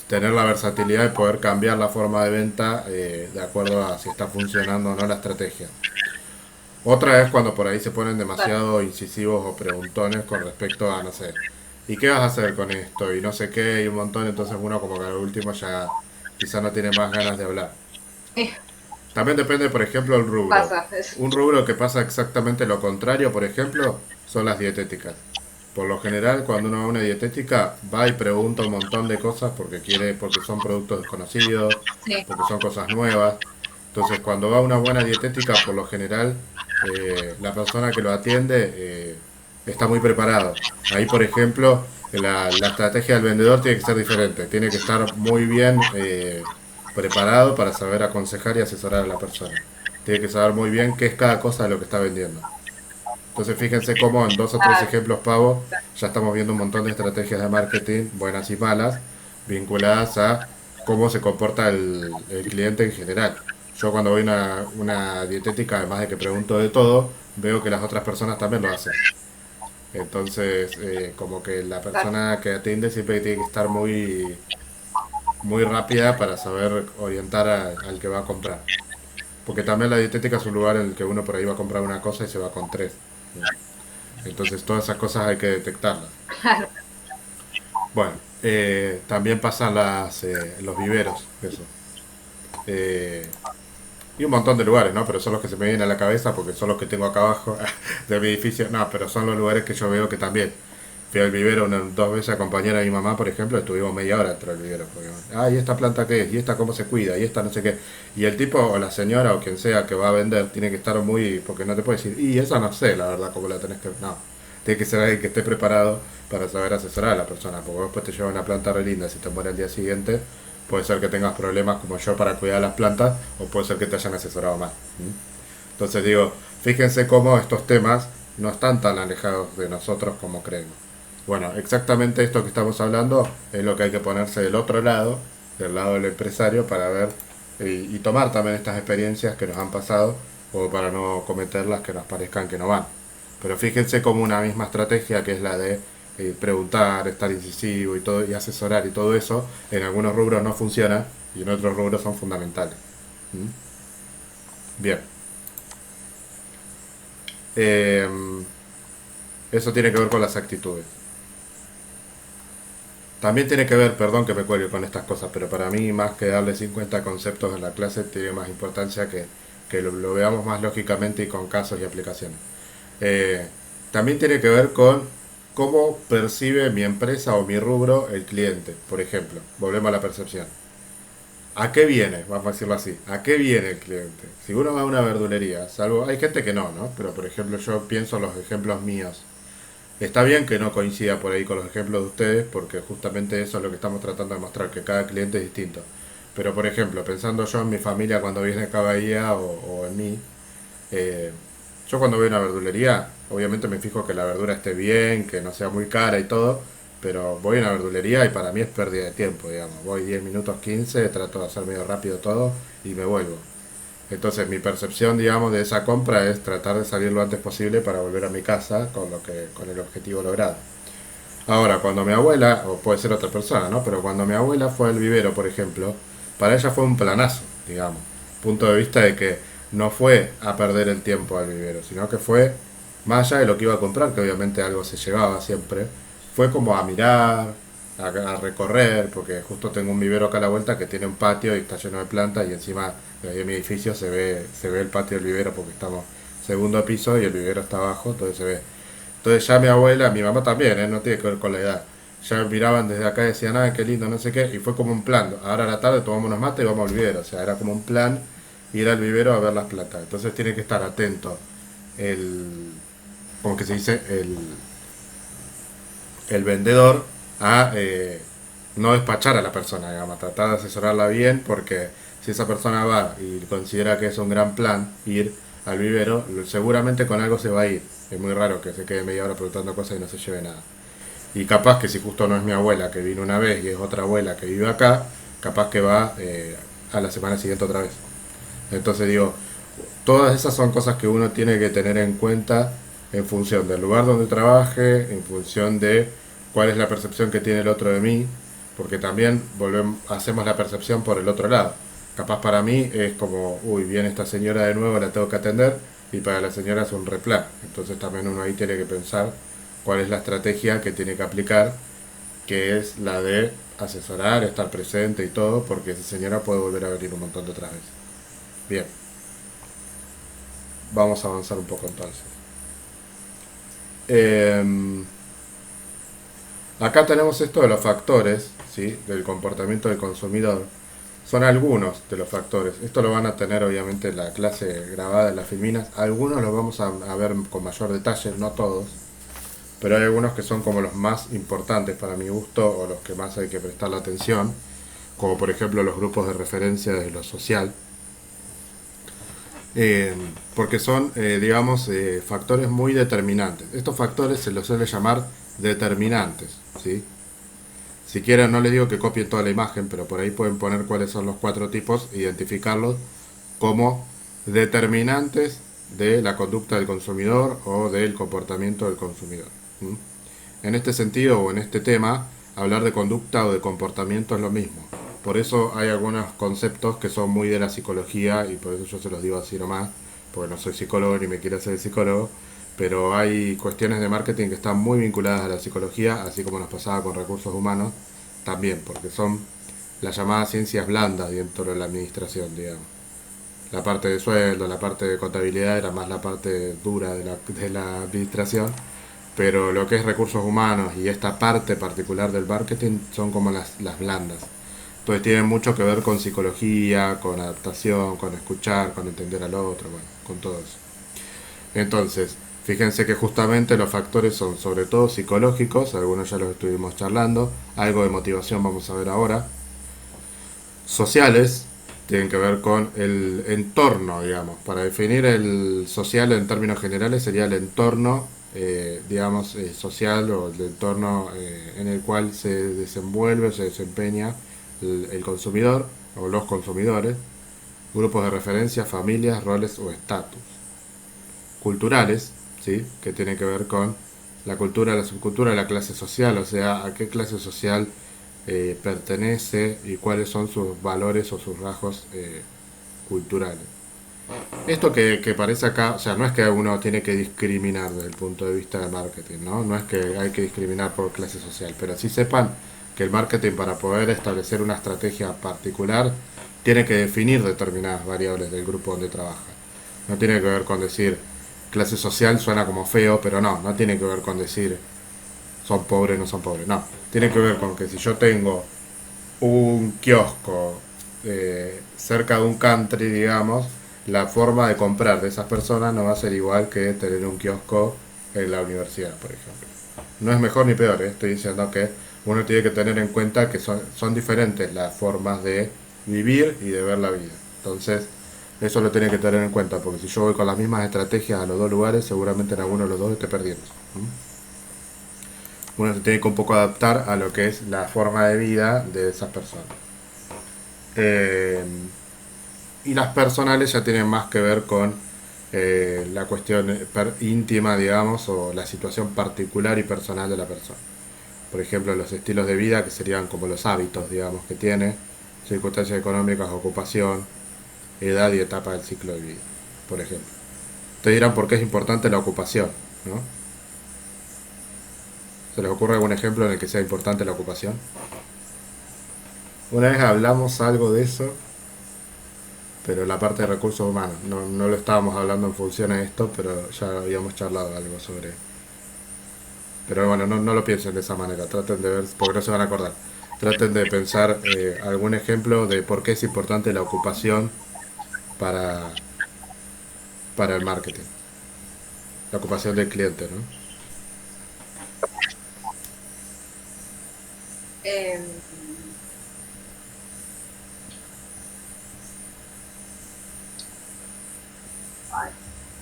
tener la versatilidad de poder cambiar la forma de venta de acuerdo a si está funcionando o no la estrategia. Otra es cuando por ahí se ponen demasiado incisivos o preguntones con respecto a, no sé, ¿y qué vas a hacer con esto? Y no sé qué, y un montón, entonces uno como que al último ya quizá no tiene más ganas de hablar. Eh, También depende, por ejemplo, el rubro. pasa, es, Un rubro que pasa exactamente lo contrario, por ejemplo, son las dietéticas. Por lo general, cuando uno va a una dietética, va y pregunta un montón de cosas porque quiere, porque son productos desconocidos, sí. porque son cosas nuevas. Entonces, cuando va a una buena dietética, por lo general, la persona que lo atiende está muy preparado. Ahí, por ejemplo, la estrategia del vendedor tiene que ser diferente. Tiene que estar muy bien preparado para saber aconsejar y asesorar a la persona. Tiene que saber muy bien qué es cada cosa de lo que está vendiendo. Entonces fíjense cómo en dos o tres Ah, ejemplos pavos ya estamos viendo un montón de estrategias de marketing, buenas y malas, vinculadas a cómo se comporta el cliente en general. Yo cuando voy a una dietética, además de que pregunto de todo, veo que las otras personas también lo hacen. Entonces, como que la claro. persona que atiende siempre tiene que estar muy rápida para saber orientar al que va a comprar. Porque también la dietética es un lugar en el que uno por ahí va a comprar una cosa y se va con tres. Entonces todas esas cosas hay que detectarlas. Bueno, también pasan los viveros, eso. Eh, y un montón de lugares, ¿no? Pero son los que se me vienen a la cabeza porque son los que tengo acá abajo de mi edificio. No, pero son los lugares que yo veo que también. Fui al vivero dos veces a acompañar a mi mamá, por ejemplo, estuvimos media hora dentro del vivero. Porque, ah, ¿y esta planta qué es? ¿Y esta cómo se cuida? ¿Y esta no sé qué? Y el tipo o la señora o quien sea que va a vender tiene que estar muy... Porque no te puede decir, y esa no sé, la verdad, cómo la tenés que... No, tiene que ser alguien que esté preparado para saber asesorar a la persona. Porque después te lleva una planta re linda, si te muere el día siguiente, puede ser que tengas problemas como yo para cuidar las plantas o puede ser que te hayan asesorado mal. ¿Mm? Entonces digo, fíjense cómo estos temas no están tan alejados de nosotros como creemos. Bueno, exactamente esto que estamos hablando es lo que hay que ponerse del otro lado, del lado del empresario, para ver y tomar también estas experiencias que nos han pasado o para no cometerlas que nos parezcan que no van. Pero fíjense como una misma estrategia que es la de preguntar, estar incisivo y todo, y asesorar y todo eso, en algunos rubros no funciona y en otros rubros son fundamentales. ¿Mm? Bien. Eh, Eso tiene que ver con las actitudes. También tiene que ver, perdón que me cuelgue con estas cosas, pero para mí más que darle 50 conceptos en la clase tiene más importancia que lo veamos más lógicamente y con casos y aplicaciones. Eh, También tiene que ver con cómo percibe mi empresa o mi rubro el cliente. Por ejemplo, volvemos a la percepción. ¿A qué viene? Vamos a decirlo así. ¿A qué viene el cliente? Si uno va a una verdulería, salvo hay gente que no, ¿no? Pero por ejemplo yo pienso en los ejemplos míos. Está bien que no coincida por ahí con los ejemplos de ustedes, porque justamente eso es lo que estamos tratando de mostrar, que cada cliente es distinto. Pero por ejemplo, pensando yo en mi familia cuando viene a Bahía o en mí, eh, yo cuando voy a una verdulería, obviamente me fijo que la verdura esté bien, que no sea muy cara y todo, pero voy a una verdulería y para mí es pérdida de tiempo, digamos. Voy 10 minutos 15, trato de hacer medio rápido todo y me vuelvo. Entonces mi percepción, digamos, de esa compra es tratar de salir lo antes posible para volver a mi casa con el objetivo logrado. Ahora, cuando mi abuela, o puede ser otra persona, ¿no? Pero cuando mi abuela fue al vivero, por ejemplo, para ella fue un planazo, digamos. Punto de vista de que no fue a perder el tiempo al vivero, sino que fue más allá de lo que iba a comprar, que obviamente algo se llevaba siempre, fue como a mirar, a recorrer, porque justo tengo un vivero acá a la vuelta que tiene un patio y está lleno de plantas y encima de ahí en mi edificio se ve el patio del vivero porque estamos segundo piso y el vivero está abajo, entonces se ve. Entonces ya mi abuela, mi mamá también, no tiene que ver con la edad. Ya miraban desde acá y decían, ah, qué lindo, no sé qué, y fue como un plan. Ahora a la tarde tomamos unos mates y vamos al vivero. O sea, era como un plan ir al vivero a ver las plantas. Entonces tiene que estar atento el, como que se dice, el vendedor a no despachar a la persona, digamos, tratar de asesorarla bien, porque si esa persona va y considera que es un gran plan ir al vivero, seguramente con algo se va a ir. Es muy raro que se quede media hora preguntando cosas y no se lleve nada. Y capaz que si justo no es mi abuela que vino una vez y es otra abuela que vive acá, capaz que va a la semana siguiente otra vez. Entonces digo, todas esas son cosas que uno tiene que tener en cuenta en función del lugar donde trabaje, en función de cuál es la percepción que tiene el otro de mí, porque también hacemos la percepción por el otro lado. Capaz para mí es como, uy, viene esta señora de nuevo, la tengo que atender, y para la señora es un replan. Entonces también uno ahí tiene que pensar cuál es la estrategia que tiene que aplicar, que es la de asesorar, estar presente y todo, porque esa señora puede volver a venir un montón de otras veces. Bien, vamos a avanzar un poco entonces. Eh, Acá tenemos esto de los factores, ¿sí? Del comportamiento del consumidor. Son algunos de los factores. Esto lo van a tener obviamente en la clase grabada en las filminas. Algunos los vamos a ver con mayor detalle, no todos. Pero hay algunos que son como los más importantes para mi gusto o los que más hay que prestar la atención. Como por ejemplo los grupos de referencia de lo social. Porque son, digamos, factores muy determinantes. Estos factores se los suele llamar determinantes, ¿sí? Si quieren, no les digo que copien toda la imagen, pero por ahí pueden poner cuáles son los cuatro tipos, identificarlos como determinantes de la conducta del consumidor o del comportamiento del consumidor. ¿Mm? En este sentido o en este tema, hablar de conducta o de comportamiento es lo mismo. Por eso hay algunos conceptos que son muy de la psicología y por eso yo se los digo así nomás, porque no soy psicólogo ni me quiero hacer psicólogo, pero hay cuestiones de marketing que están muy vinculadas a la psicología, así como nos pasaba con recursos humanos, también, porque son las llamadas ciencias blandas dentro de la administración, digamos. La parte de sueldo, la parte de contabilidad era más la parte dura de la administración, pero lo que es recursos humanos y esta parte particular del marketing son como las blandas. Entonces tienen mucho que ver con psicología, con adaptación, con escuchar, con entender al otro, bueno, con todo eso. Entonces, fíjense que justamente los factores son sobre todo psicológicos, algunos ya los estuvimos charlando, algo de motivación vamos a ver ahora. Sociales, tienen que ver con el entorno, digamos. Para definir el social en términos generales sería el entorno, digamos, social o el entorno en el cual se desenvuelve, se desempeña el consumidor o los consumidores, grupos de referencia, familias, roles o estatus. Culturales, ¿sí? Que tiene que ver con la cultura, la subcultura, la clase social, o sea, a qué clase social pertenece y cuáles son sus valores o sus rasgos culturales. Esto que parece acá, o sea, no es que uno tiene que discriminar desde el punto de vista del marketing, ¿no? No es que hay que discriminar por clase social, pero sí sepan que el marketing para poder establecer una estrategia particular tiene que definir determinadas variables del grupo donde trabaja. No tiene que ver con decir clase social suena como feo, pero no, no tiene que ver con decir son pobres, no son pobres, no. Tiene que ver con que si yo tengo un kiosco cerca de un country, digamos, la forma de comprar de esas personas no va a ser igual que tener un kiosco en la universidad, por ejemplo. No es mejor ni peor, estoy diciendo que uno tiene que tener en cuenta que son diferentes las formas de vivir y de ver la vida. Entonces, eso lo tiene que tener en cuenta, porque si yo voy con las mismas estrategias a los dos lugares, seguramente en alguno de los dos esté perdiendo. Uno se tiene que un poco adaptar a lo que es la forma de vida de esas personas. Eh, y las personales ya tienen más que ver con la cuestión íntima, digamos, o la situación particular y personal de la persona. Por ejemplo, los estilos de vida, que serían como los hábitos, digamos, que tiene, circunstancias económicas, ocupación, edad y etapa del ciclo de vida, por ejemplo. Te dirán por qué es importante la ocupación, ¿no? ¿Se les ocurre algún ejemplo en el que sea importante la ocupación? Una vez hablamos algo de eso, pero la parte de recursos humanos, no lo estábamos hablando en función a esto, pero ya habíamos charlado algo sobre. Pero bueno, no lo piensen de esa manera, traten de ver, porque no se van a acordar. Traten de pensar algún ejemplo de por qué es importante la ocupación para, para el marketing, la ocupación del cliente, ¿no? Eh,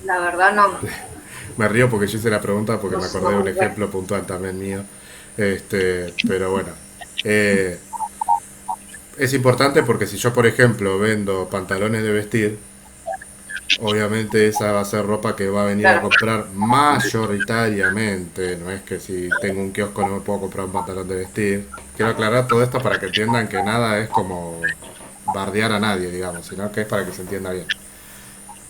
la verdad no, Me río porque yo hice la pregunta porque no me sé acordé de un cómo ver. ejemplo puntual también mío. Pero bueno, eh, es importante porque si yo, por ejemplo, vendo pantalones de vestir, obviamente esa va a ser ropa que va a venir a Claro, comprar mayoritariamente. No es que si tengo un kiosco no me puedo comprar un pantalón de vestir. Quiero aclarar todo esto para que entiendan que nada es como bardear a nadie, digamos, sino que es para que se entienda bien.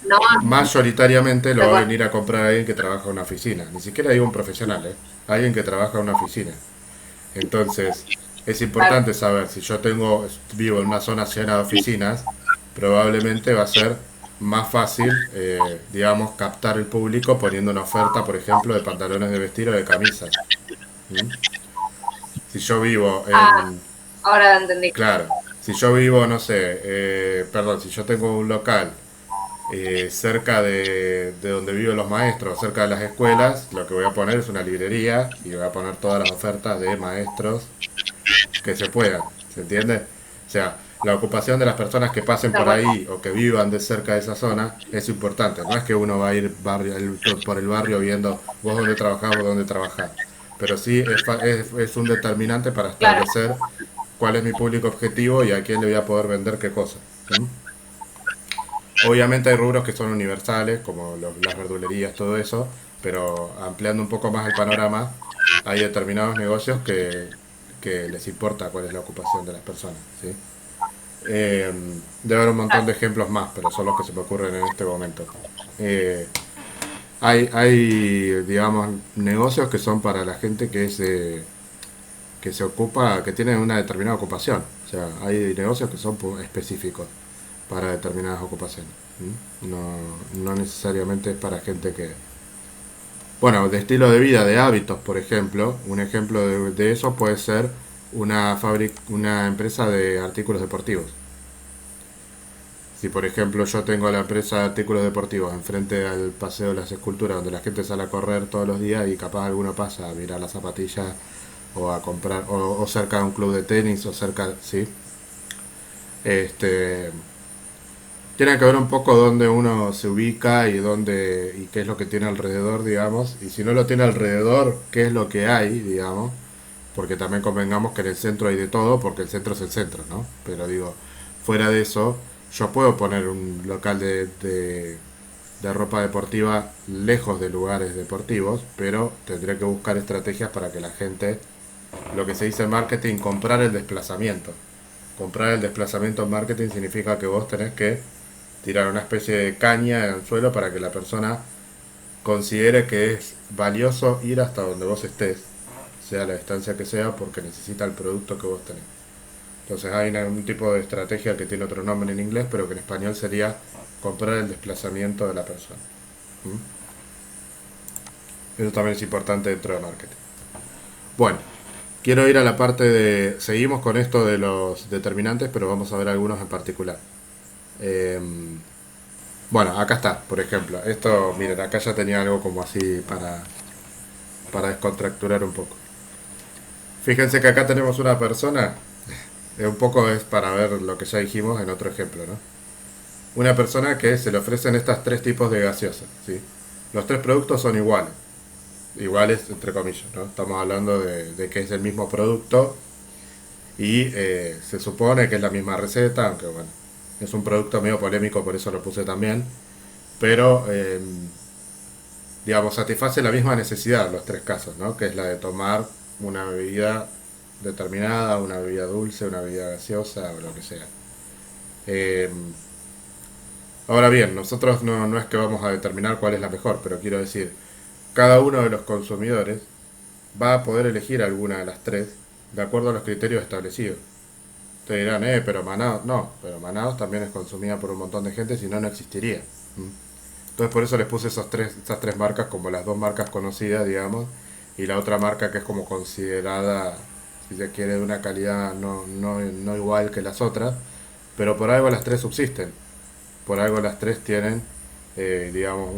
no, Mayoritariamente lo tal va a cual. venir a comprar alguien que trabaja en una oficina. Ni siquiera digo un profesional, ¿eh? Alguien que trabaja en una oficina. Entonces, es Claro, importante saber, si yo vivo en una zona llena de oficinas, probablemente va a ser más fácil, digamos, captar el público poniendo una oferta, por ejemplo, de pantalones de vestir o de camisas. ¿Mm? Si yo vivo ah, en, ahora entendí. claro, si yo vivo, no sé, perdón, si yo tengo un local cerca de donde viven los maestros, cerca de las escuelas, lo que voy a poner es una librería y voy a poner todas las ofertas de maestros que se puedan, ¿se entiende? O sea, la ocupación de las personas que pasen Tal por cual. ahí o que vivan de cerca de esa zona es importante. No es que uno va a ir por el barrio viendo vos dónde trabajás, vos dónde trabajás. Pero sí es un determinante para Claro, establecer cuál es mi público objetivo y a quién le voy a poder vender qué cosa. ¿Mm? Obviamente hay rubros que son universales, como las verdulerías, todo eso, pero ampliando un poco más el panorama, hay determinados negocios que les importa cuál es la ocupación de las personas, ¿sí? Debe haber un montón de ejemplos más, pero son los que se me ocurren en este momento. Eh, hay, digamos, negocios que son para la gente que se ocupa, que tiene una determinada ocupación. O sea, hay negocios que son específicos para determinadas ocupaciones. ¿Mm? No necesariamente es para gente que... Bueno, de estilo de vida, de hábitos, por ejemplo. Un ejemplo de eso puede ser una empresa de artículos deportivos. Si por ejemplo yo tengo la empresa de artículos deportivos enfrente al Paseo de las Esculturas, donde la gente sale a correr todos los días y capaz alguno pasa a mirar las zapatillas o a comprar, o cerca de un club de tenis, o cerca, ¿sí? Este, tiene que ver un poco dónde uno se ubica y dónde y qué es lo que tiene alrededor, digamos. Y si no lo tiene alrededor, qué es lo que hay, digamos. Porque también convengamos que en el centro hay de todo, porque el centro es el centro, ¿no? Pero digo, fuera de eso, yo puedo poner un local de ropa deportiva lejos de lugares deportivos, pero tendré que buscar estrategias para que la gente, lo que se dice en marketing, comprar el desplazamiento. Comprar el desplazamiento en marketing significa que vos tenés que tirar una especie de caña en el suelo para que la persona considere que es valioso ir hasta donde vos estés, sea la distancia que sea, porque necesita el producto que vos tenés. Entonces hay un tipo de estrategia que tiene otro nombre en inglés, pero que en español sería comprar el desplazamiento de la persona. ¿Mm? Eso también es importante dentro de marketing. Bueno, quiero ir a la parte de... Seguimos con esto de los determinantes, pero vamos a ver algunos en particular. Eh, bueno, acá está, por ejemplo. Esto, miren, acá ya tenía algo como así para descontracturar un poco. Fíjense que acá tenemos una persona, un poco es para ver lo que ya dijimos en otro ejemplo, ¿no? Una persona que se le ofrecen estas tres tipos de gaseosas, ¿sí? Los tres productos son iguales, iguales entre comillas, ¿no? Estamos hablando de que es el mismo producto y se supone que es la misma receta, aunque bueno, es un producto medio polémico, por eso lo puse también, pero digamos, satisface la misma necesidad en los tres casos, ¿no? Que es la de tomar una bebida determinada, una bebida dulce, una bebida gaseosa o lo que sea. Eh, Ahora bien, nosotros no es que vamos a determinar cuál es la mejor, pero quiero decir, cada uno de los consumidores va a poder elegir alguna de las tres de acuerdo a los criterios establecidos. Ustedes dirán, pero Manaos, no, pero Manaos también es consumida por un montón de gente, si no, no existiría. ¿Mm? Entonces por eso les puse esas tres marcas como las dos marcas conocidas, digamos, y la otra marca que es como considerada, si se quiere, de una calidad no igual que las otras, pero por algo las tres subsisten, por algo las tres tienen, digamos,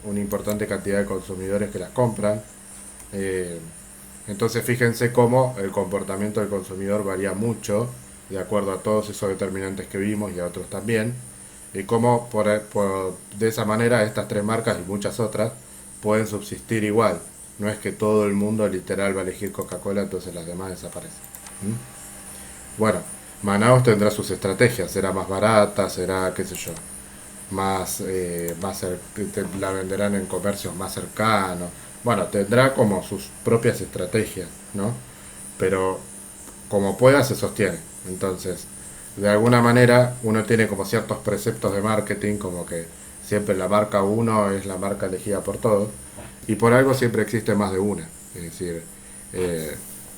una importante cantidad de consumidores que las compran. Eh, entonces fíjense cómo el comportamiento del consumidor varía mucho de acuerdo a todos esos determinantes que vimos y a otros también, y cómo de esa manera estas tres marcas y muchas otras pueden subsistir igual. No es que todo el mundo literal va a elegir Coca-Cola, entonces las demás desaparecen. ¿Mm? Bueno, Manaus tendrá sus estrategias, será más barata, será, qué sé yo, la venderán en comercios más cercanos. Bueno, tendrá como sus propias estrategias, ¿no? Pero como pueda se sostiene. Entonces, de alguna manera uno tiene como ciertos preceptos de marketing, como que siempre la marca uno es la marca elegida por todos, y por algo siempre existe más de una. Es decir, eh,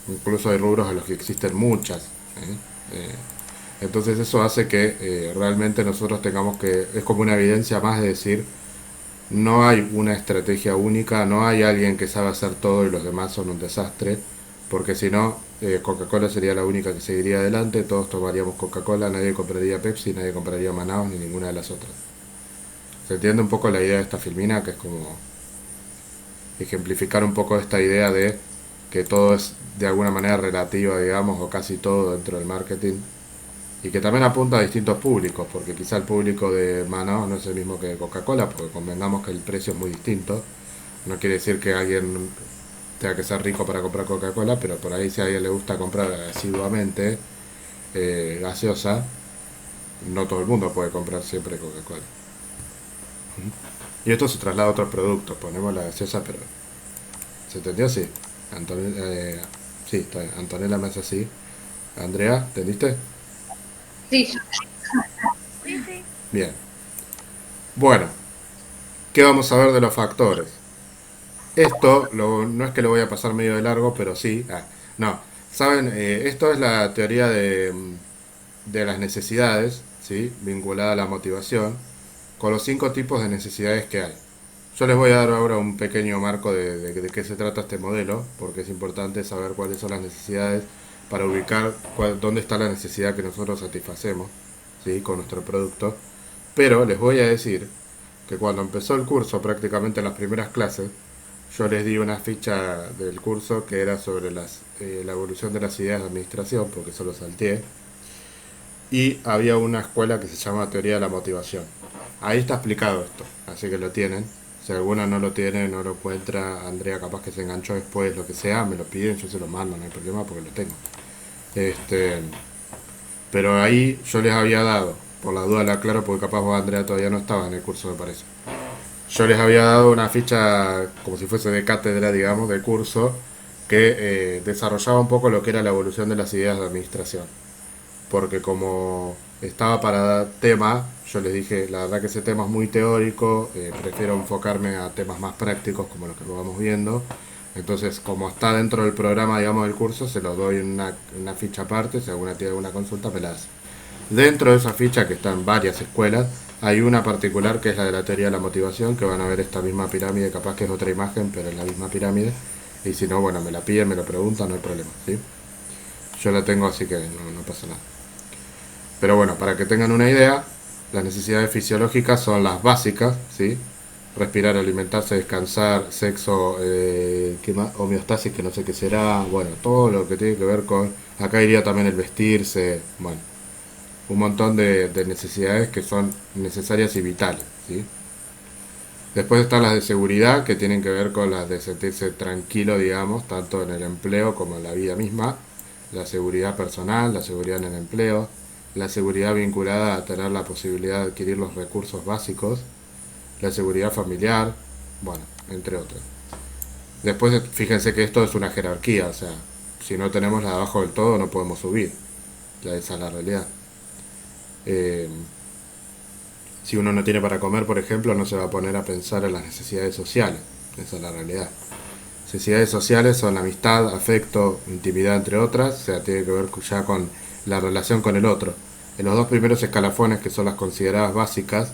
incluso hay rubros en los que existen muchas. ¿Eh? Eh, entonces eso hace que realmente nosotros tengamos que, es como una evidencia más de decir, no hay una estrategia única, no hay alguien que sabe hacer todo y los demás son un desastre, porque si no, Coca-Cola sería la única que seguiría adelante, todos tomaríamos Coca-Cola, nadie compraría Pepsi, nadie compraría Manaus ni ninguna de las otras. ¿Se entiende un poco la idea de esta filmina? Que es como ejemplificar un poco esta idea de que todo es de alguna manera relativo, digamos, o casi todo dentro del marketing, y que también apunta a distintos públicos, porque quizá el público de Manaus no es el mismo que de Coca-Cola, porque convengamos que el precio es muy distinto. No quiere decir que alguien tenga que ser rico para comprar Coca-Cola, pero por ahí si a alguien le gusta comprar asiduamente gaseosa, no todo el mundo puede comprar siempre Coca-Cola. Y esto se traslada a otros productos, ponemos la gaseosa, pero ¿se entendió? Sí. Sí, está bien. Antonella me hace así. Andrea, ¿entendiste? Sí, Sí, sí. Bien. Bueno, ¿qué vamos a ver de los factores? Esto no es que lo voy a pasar medio de largo, pero sí. No, saben, esto es la teoría de las necesidades, ¿sí? Vinculada a la motivación, con los 5 tipos de necesidades que hay. Yo les voy a dar ahora un pequeño marco de qué se trata este modelo, porque es importante saber cuáles son las necesidades para ubicar dónde está la necesidad que nosotros satisfacemos, ¿sí? Con nuestro producto. Pero les voy a decir que cuando empezó el curso, prácticamente en las primeras clases, yo les di una ficha del curso que era sobre la evolución de las ideas de administración, porque eso lo salteé, y había una escuela que se llama Teoría de la Motivación. Ahí está explicado esto, así que lo tienen. Si alguna no lo tiene, no lo encuentra, Andrea capaz que se enganchó después, lo que sea, me lo piden, yo se lo mando, no hay problema porque lo tengo. Este, pero ahí yo les había dado, por la duda la aclaro porque capaz vos, Andrea, todavía no estabas en el curso, me parece. yo les había dado una ficha como si fuese de cátedra, digamos, de curso, que desarrollaba un poco lo que era la evolución de las ideas de administración. Porque como estaba para dar tema, yo les dije, la verdad que ese tema es muy teórico, prefiero enfocarme a temas más prácticos como los que lo vamos viendo. Entonces, como está dentro del programa, digamos, del curso, se lo doy en una ficha aparte, si alguna tiene alguna consulta, me la hace. Dentro de esa ficha, que está en varias escuelas, hay una particular que es la de la teoría de la motivación, que van a ver esta misma pirámide, capaz que es otra imagen, pero es la misma pirámide. Y si no, bueno, me la piden, me lo preguntan, no hay problema, ¿sí? Yo la tengo, así que no pasa nada. Pero bueno, para que tengan una idea, las necesidades fisiológicas son las básicas, ¿sí? Respirar, alimentarse, descansar, sexo, ¿qué más? Homeostasis, que no sé qué será, bueno, todo lo que tiene que ver con... Acá iría también el vestirse, bueno, un montón de necesidades que son necesarias y vitales, ¿sí? Después están las de seguridad, que tienen que ver con las de sentirse tranquilo, digamos, tanto en el empleo como en la vida misma. La seguridad personal, la seguridad en el empleo, la seguridad vinculada a tener la posibilidad de adquirir los recursos básicos, la seguridad familiar, bueno, entre otros. Después, fíjense que esto es una jerarquía, o sea, si no tenemos la de abajo del todo no podemos subir, ya esa es la realidad. Eh, si uno no tiene para comer, por ejemplo, no se va a poner a pensar en las necesidades sociales, esa es la realidad. Necesidades sociales son amistad, afecto, intimidad, entre otras, o sea, tiene que ver ya con la relación con el otro. En los dos primeros escalafones, que son las consideradas básicas,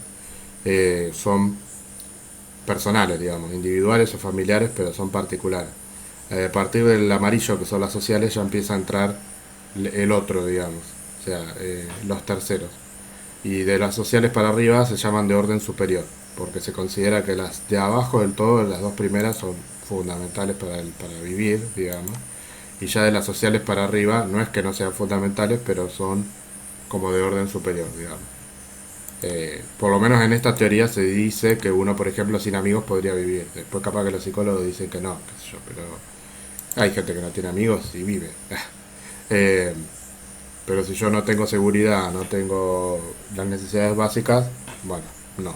son personales, digamos, individuales o familiares, pero son particulares. A partir del amarillo, que son las sociales, ya empieza a entrar el otro, digamos, o sea, los terceros. Y de las sociales para arriba se llaman de orden superior, porque se considera que las de abajo del todo, las dos primeras, son fundamentales para vivir, digamos. Y ya de las sociales para arriba, no es que no sean fundamentales, pero son como de orden superior, digamos. Por lo menos en esta teoría se dice que uno, por ejemplo, sin amigos podría vivir. Después capaz que los psicólogos dicen que no, qué sé yo, pero hay gente que no tiene amigos y vive. Eh, pero si yo no tengo seguridad, no tengo las necesidades básicas, bueno, no.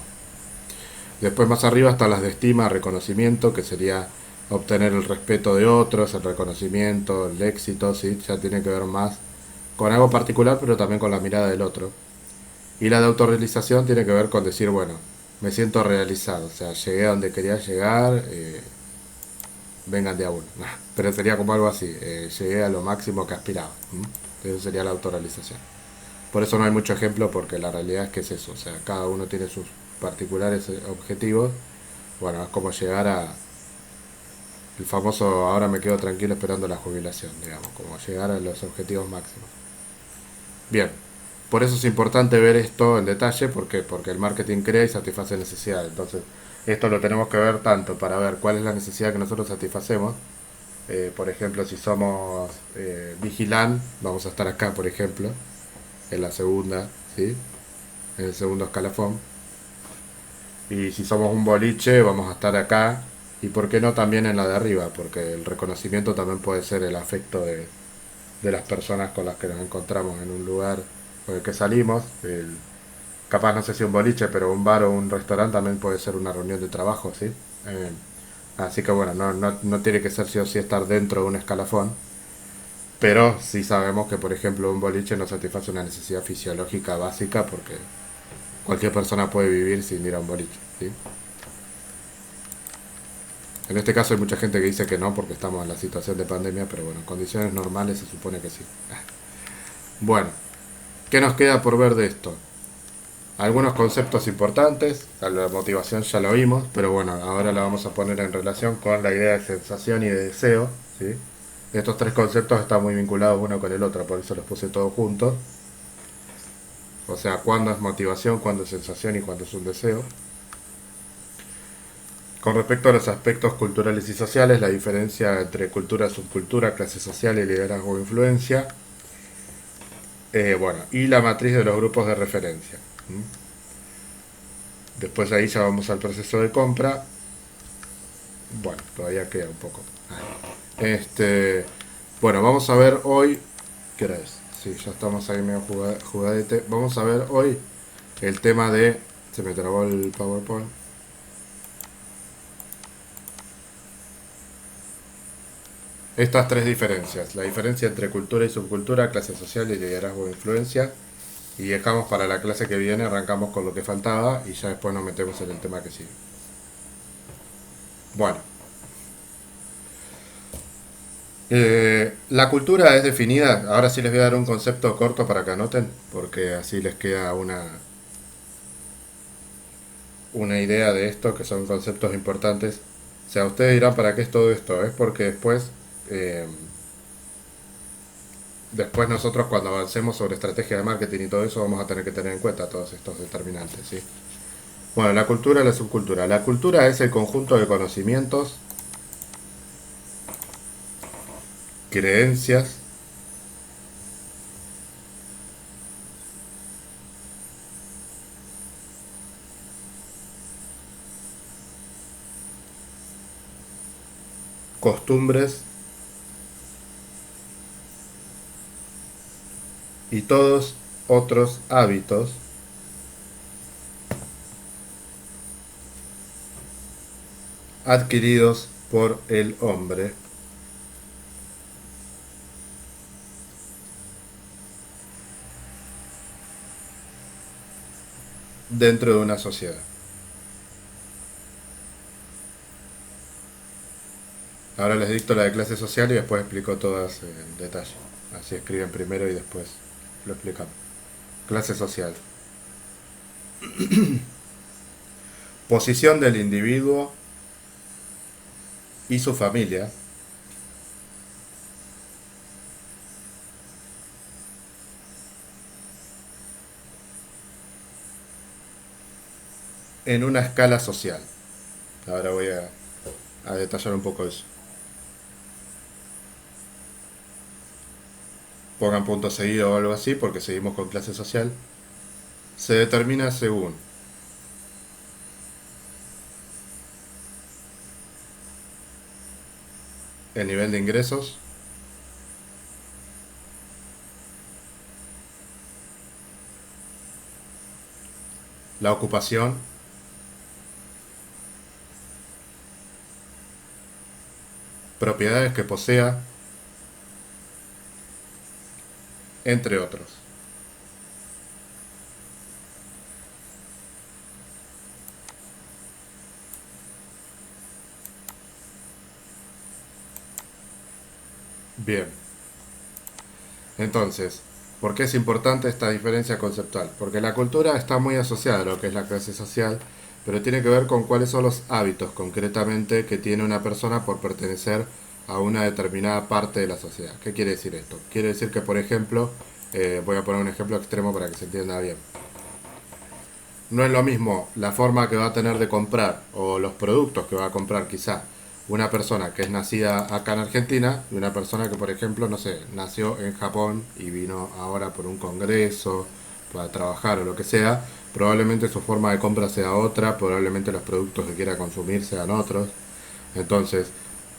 Después más arriba están las de estima, reconocimiento, que sería obtener el respeto de otros, el reconocimiento, el éxito, ¿sí? Ya tiene que ver más con algo particular, pero también con la mirada del otro. Y la de autorrealización tiene que ver con decir, bueno, me siento realizado, o sea, llegué a donde quería llegar, vengan de a uno. Pero sería como algo así, llegué a lo máximo que aspiraba. Eso sería la autorrealización. Por eso no hay mucho ejemplo, porque la realidad es que es eso, o sea, cada uno tiene sus particulares objetivos. Bueno, es como llegar a el famoso ahora me quedo tranquilo esperando la jubilación, digamos, como llegar a los objetivos máximos. Bien, por eso es importante ver esto en detalle, ¿por qué? Porque el marketing crea y satisface necesidades. Entonces, esto lo tenemos que ver tanto para ver cuál es la necesidad que nosotros satisfacemos. Por ejemplo, si somos vigilant, vamos a estar acá, por ejemplo, en la segunda, ¿sí? En el segundo escalafón. Y si somos un boliche, vamos a estar acá. Y por qué no también en la de arriba, porque el reconocimiento también puede ser el afecto de las personas con las que nos encontramos en un lugar con el que salimos. Capaz no sé si un boliche, pero un bar o un restaurante también puede ser una reunión de trabajo, ¿sí? Así que bueno, no tiene que ser sí o sí estar dentro de un escalafón, pero sí sabemos que por ejemplo un boliche no satisface una necesidad fisiológica básica, porque cualquier persona puede vivir sin ir a un boliche, ¿sí? En este caso hay mucha gente que dice que no porque estamos en la situación de pandemia, pero bueno, en condiciones normales se supone que sí. Bueno, ¿qué nos queda por ver de esto? Algunos conceptos importantes, la motivación ya lo vimos, pero bueno, ahora la vamos a poner en relación con la idea de sensación y de deseo, ¿sí? Estos tres conceptos están muy vinculados uno con el otro, por eso los puse todos juntos. O sea, cuándo es motivación, cuándo es sensación y cuándo es un deseo. Con respecto a los aspectos culturales y sociales, la diferencia entre cultura, subcultura, clase social y liderazgo o influencia. Bueno, y la matriz de los grupos de referencia. Después ahí ya vamos al proceso de compra. Bueno, todavía queda un poco. Bueno, vamos a ver hoy. ¿Qué hora es? Sí, ya estamos ahí medio jugadete. Vamos a ver hoy el tema de... Se me trabó el PowerPoint. Estas tres diferencias, la diferencia entre cultura y subcultura, clase social y liderazgo e influencia, y dejamos para la clase que viene, arrancamos con lo que faltaba y ya después nos metemos en el tema que sigue. Bueno, la cultura es definida, ahora sí les voy a dar un concepto corto para que anoten, porque así les queda una idea de esto, que son conceptos importantes. O sea, ustedes dirán, ¿para qué es todo esto? Es porque eh, después nosotros cuando avancemos sobre estrategia de marketing y todo eso vamos a tener que tener en cuenta todos estos determinantes, ¿sí? Bueno, la cultura y la subcultura. La cultura es el conjunto de conocimientos, creencias, costumbres y todos otros hábitos adquiridos por el hombre dentro de una sociedad. Ahora les dicto la de clase social y después explico todas en detalle. Así escriben primero y después lo explicamos. Clase social. Posición del individuo y su familia en una escala social. Ahora voy a detallar un poco eso. Pongan punto seguido o algo así porque seguimos con clase social. Se determina según el nivel de ingresos, la ocupación, propiedades que posea, entre otros. Bien. Entonces, ¿por qué es importante esta diferencia conceptual? Porque la cultura está muy asociada a lo que es la clase social, pero tiene que ver con cuáles son los hábitos concretamente que tiene una persona por pertenecer a una determinada parte de la sociedad. ¿Qué quiere decir esto? Quiere decir que, por ejemplo, voy a poner un ejemplo extremo para que se entienda bien. No es lo mismo la forma que va a tener de comprar o los productos que va a comprar quizá una persona que es nacida acá en Argentina y una persona que, por ejemplo, no sé, nació en Japón y vino ahora por un congreso, para trabajar o lo que sea. Probablemente su forma de compra sea otra, probablemente los productos que quiera consumir sean otros. Entonces,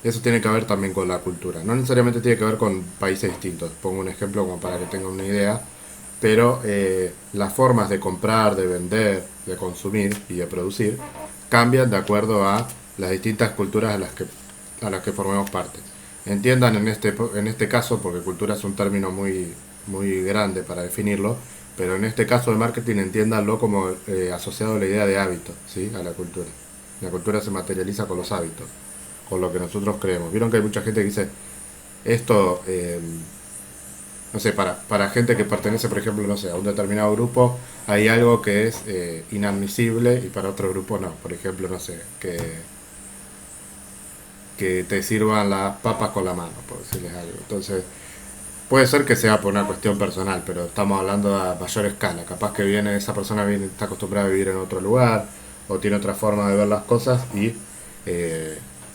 eso tiene que ver también con la cultura. No necesariamente tiene que ver con países distintos. Pongo un ejemplo como para que tengan una idea. Pero las formas de comprar, de vender, de consumir y de producir cambian de acuerdo a las distintas culturas a las que formemos parte. Entiendan en este caso, porque cultura es un término muy grande para definirlo, pero en este caso de marketing entiéndanlo como asociado a la idea de hábito, ¿sí? A la cultura. La cultura se materializa con los hábitos, con lo que nosotros creemos. Vieron que hay mucha gente que dice, esto, no sé, para gente que pertenece, por ejemplo, no sé, a un determinado grupo, hay algo que es inadmisible y para otro grupo no. Por ejemplo, no sé, que te sirvan las papas con la mano, por decirles algo. Entonces, puede ser que sea por una cuestión personal, pero estamos hablando a mayor escala. Capaz que esa persona está acostumbrada a vivir en otro lugar o tiene otra forma de ver las cosas y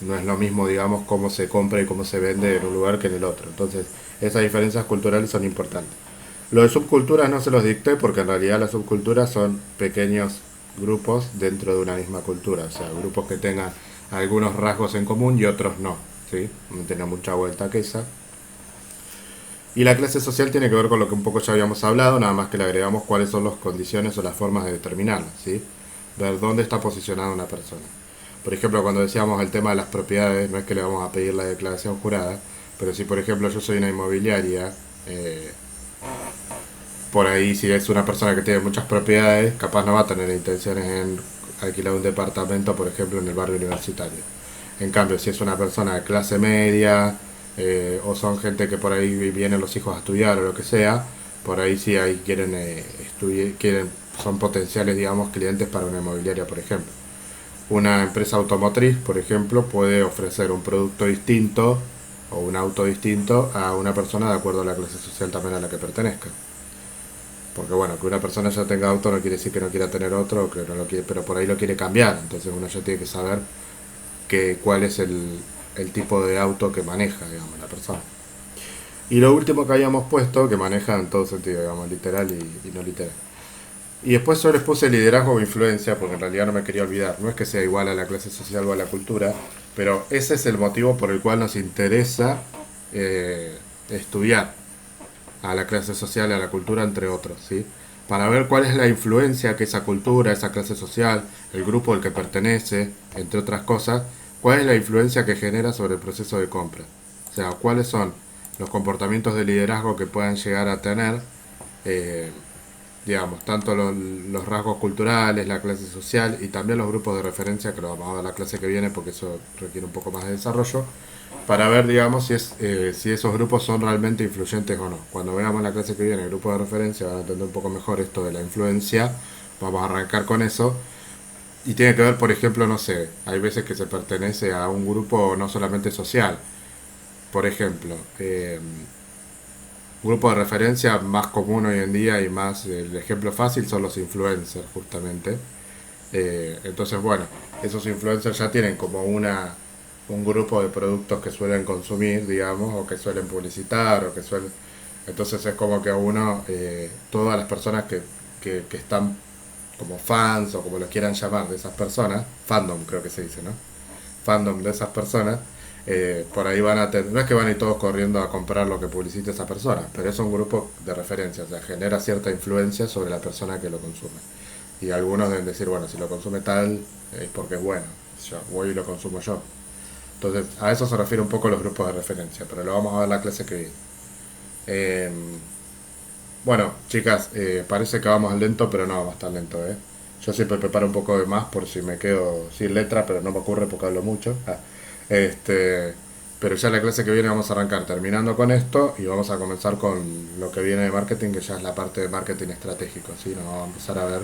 no es lo mismo, digamos, cómo se compra y cómo se vende en un lugar que en el otro. Entonces, esas diferencias culturales son importantes. Lo de subculturas no se los dicté porque en realidad las subculturas son pequeños grupos dentro de una misma cultura, o sea, grupos que tengan algunos rasgos en común y otros no, ¿sí? No tiene mucha vuelta que esa. Y la clase social tiene que ver con lo que un poco ya habíamos hablado, nada más que le agregamos cuáles son las condiciones o las formas de determinarla, ¿sí? Ver dónde está posicionada una persona. Por ejemplo, cuando decíamos el tema de las propiedades, no es que le vamos a pedir la declaración jurada, Pero si por ejemplo yo soy una inmobiliaria, eh, por ahí si es una persona que tiene muchas propiedades, capaz no va a tener intenciones en alquilar un departamento, por ejemplo, en el barrio universitario. En cambio, si es una persona de clase media, o son gente que por ahí vienen los hijos a estudiar o lo que sea, por ahí sí ahí quieren, quieren, son potenciales, digamos, clientes para una inmobiliaria, por ejemplo. Una empresa automotriz, por ejemplo, puede ofrecer un producto distinto o un auto distinto a una persona de acuerdo a la clase social también a la que pertenezca. Porque bueno, que una persona ya tenga auto no quiere decir que no quiera tener otro, que no lo quiere, pero por ahí lo quiere cambiar. Entonces uno ya tiene que saber cuál es el tipo de auto que maneja, digamos, la persona. Y lo último que habíamos puesto, que maneja en todo sentido, digamos, literal y no literal. Y después yo les puse liderazgo o influencia, porque en realidad no me quería olvidar. No es que sea igual a la clase social o a la cultura, pero ese es el motivo por el cual nos interesa estudiar a la clase social y a la cultura, entre otros, ¿sí? Para ver cuál es la influencia que esa cultura, esa clase social, el grupo al que pertenece, entre otras cosas, cuál es la influencia que genera sobre el proceso de compra. O sea, cuáles son los comportamientos de liderazgo que puedan llegar a tener, eh, digamos, tanto los rasgos culturales, la clase social y también los grupos de referencia, que lo vamos a ver la clase que viene porque eso requiere un poco más de desarrollo, para ver, digamos, si esos grupos son realmente influyentes o no. Cuando veamos la clase que viene, el grupo de referencia, van a entender un poco mejor esto de la influencia. Vamos a arrancar con eso. Y tiene que ver, por ejemplo, no sé, hay veces que se pertenece a un grupo no solamente social. Por ejemplo, grupo de referencia más común hoy en día y más el ejemplo fácil son los influencers, justamente. Entonces, bueno, esos influencers ya tienen como un grupo de productos que suelen consumir, digamos, o que suelen publicitar, o que suelen... Entonces es como que a uno, todas las personas que están como fans, o como los quieran llamar, de esas personas, fandom creo que se dice, ¿no? Fandom de esas personas, por ahí van a tener, no es que van a ir todos corriendo a comprar lo que publicite esa persona, pero es un grupo de referencia, o sea, genera cierta influencia sobre la persona que lo consume. Y algunos deben decir, bueno, si lo consume tal, es porque es bueno, yo voy y lo consumo yo. Entonces, a eso se refiere un poco los grupos de referencia, pero lo vamos a ver la clase que viene. Eh, bueno, chicas, parece que vamos lento, pero no vamos tan lento, ¿eh? Yo siempre preparo un poco de más por si me quedo sin letra, pero no me ocurre porque hablo mucho. Este, pero ya la clase que viene vamos a arrancar terminando con esto y vamos a comenzar con lo que viene de marketing, que ya es la parte de marketing estratégico, ¿sí? Nos vamos a empezar a ver,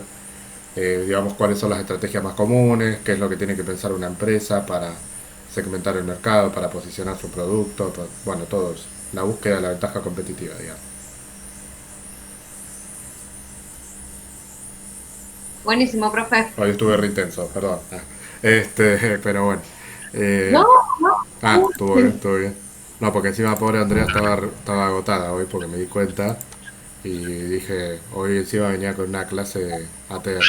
digamos, cuáles son las estrategias más comunes, qué es lo que tiene que pensar una empresa para segmentar el mercado, para posicionar su producto, bueno, todo eso. La búsqueda de la ventaja competitiva, digamos. Buenísimo, profe. Hoy estuve re intenso, perdón. Pero bueno. No, Eh, no. estuvo bien, estuvo bien. No, porque encima pobre Andrea estaba agotada hoy porque me di cuenta y dije, hoy encima venía con una clase ATR.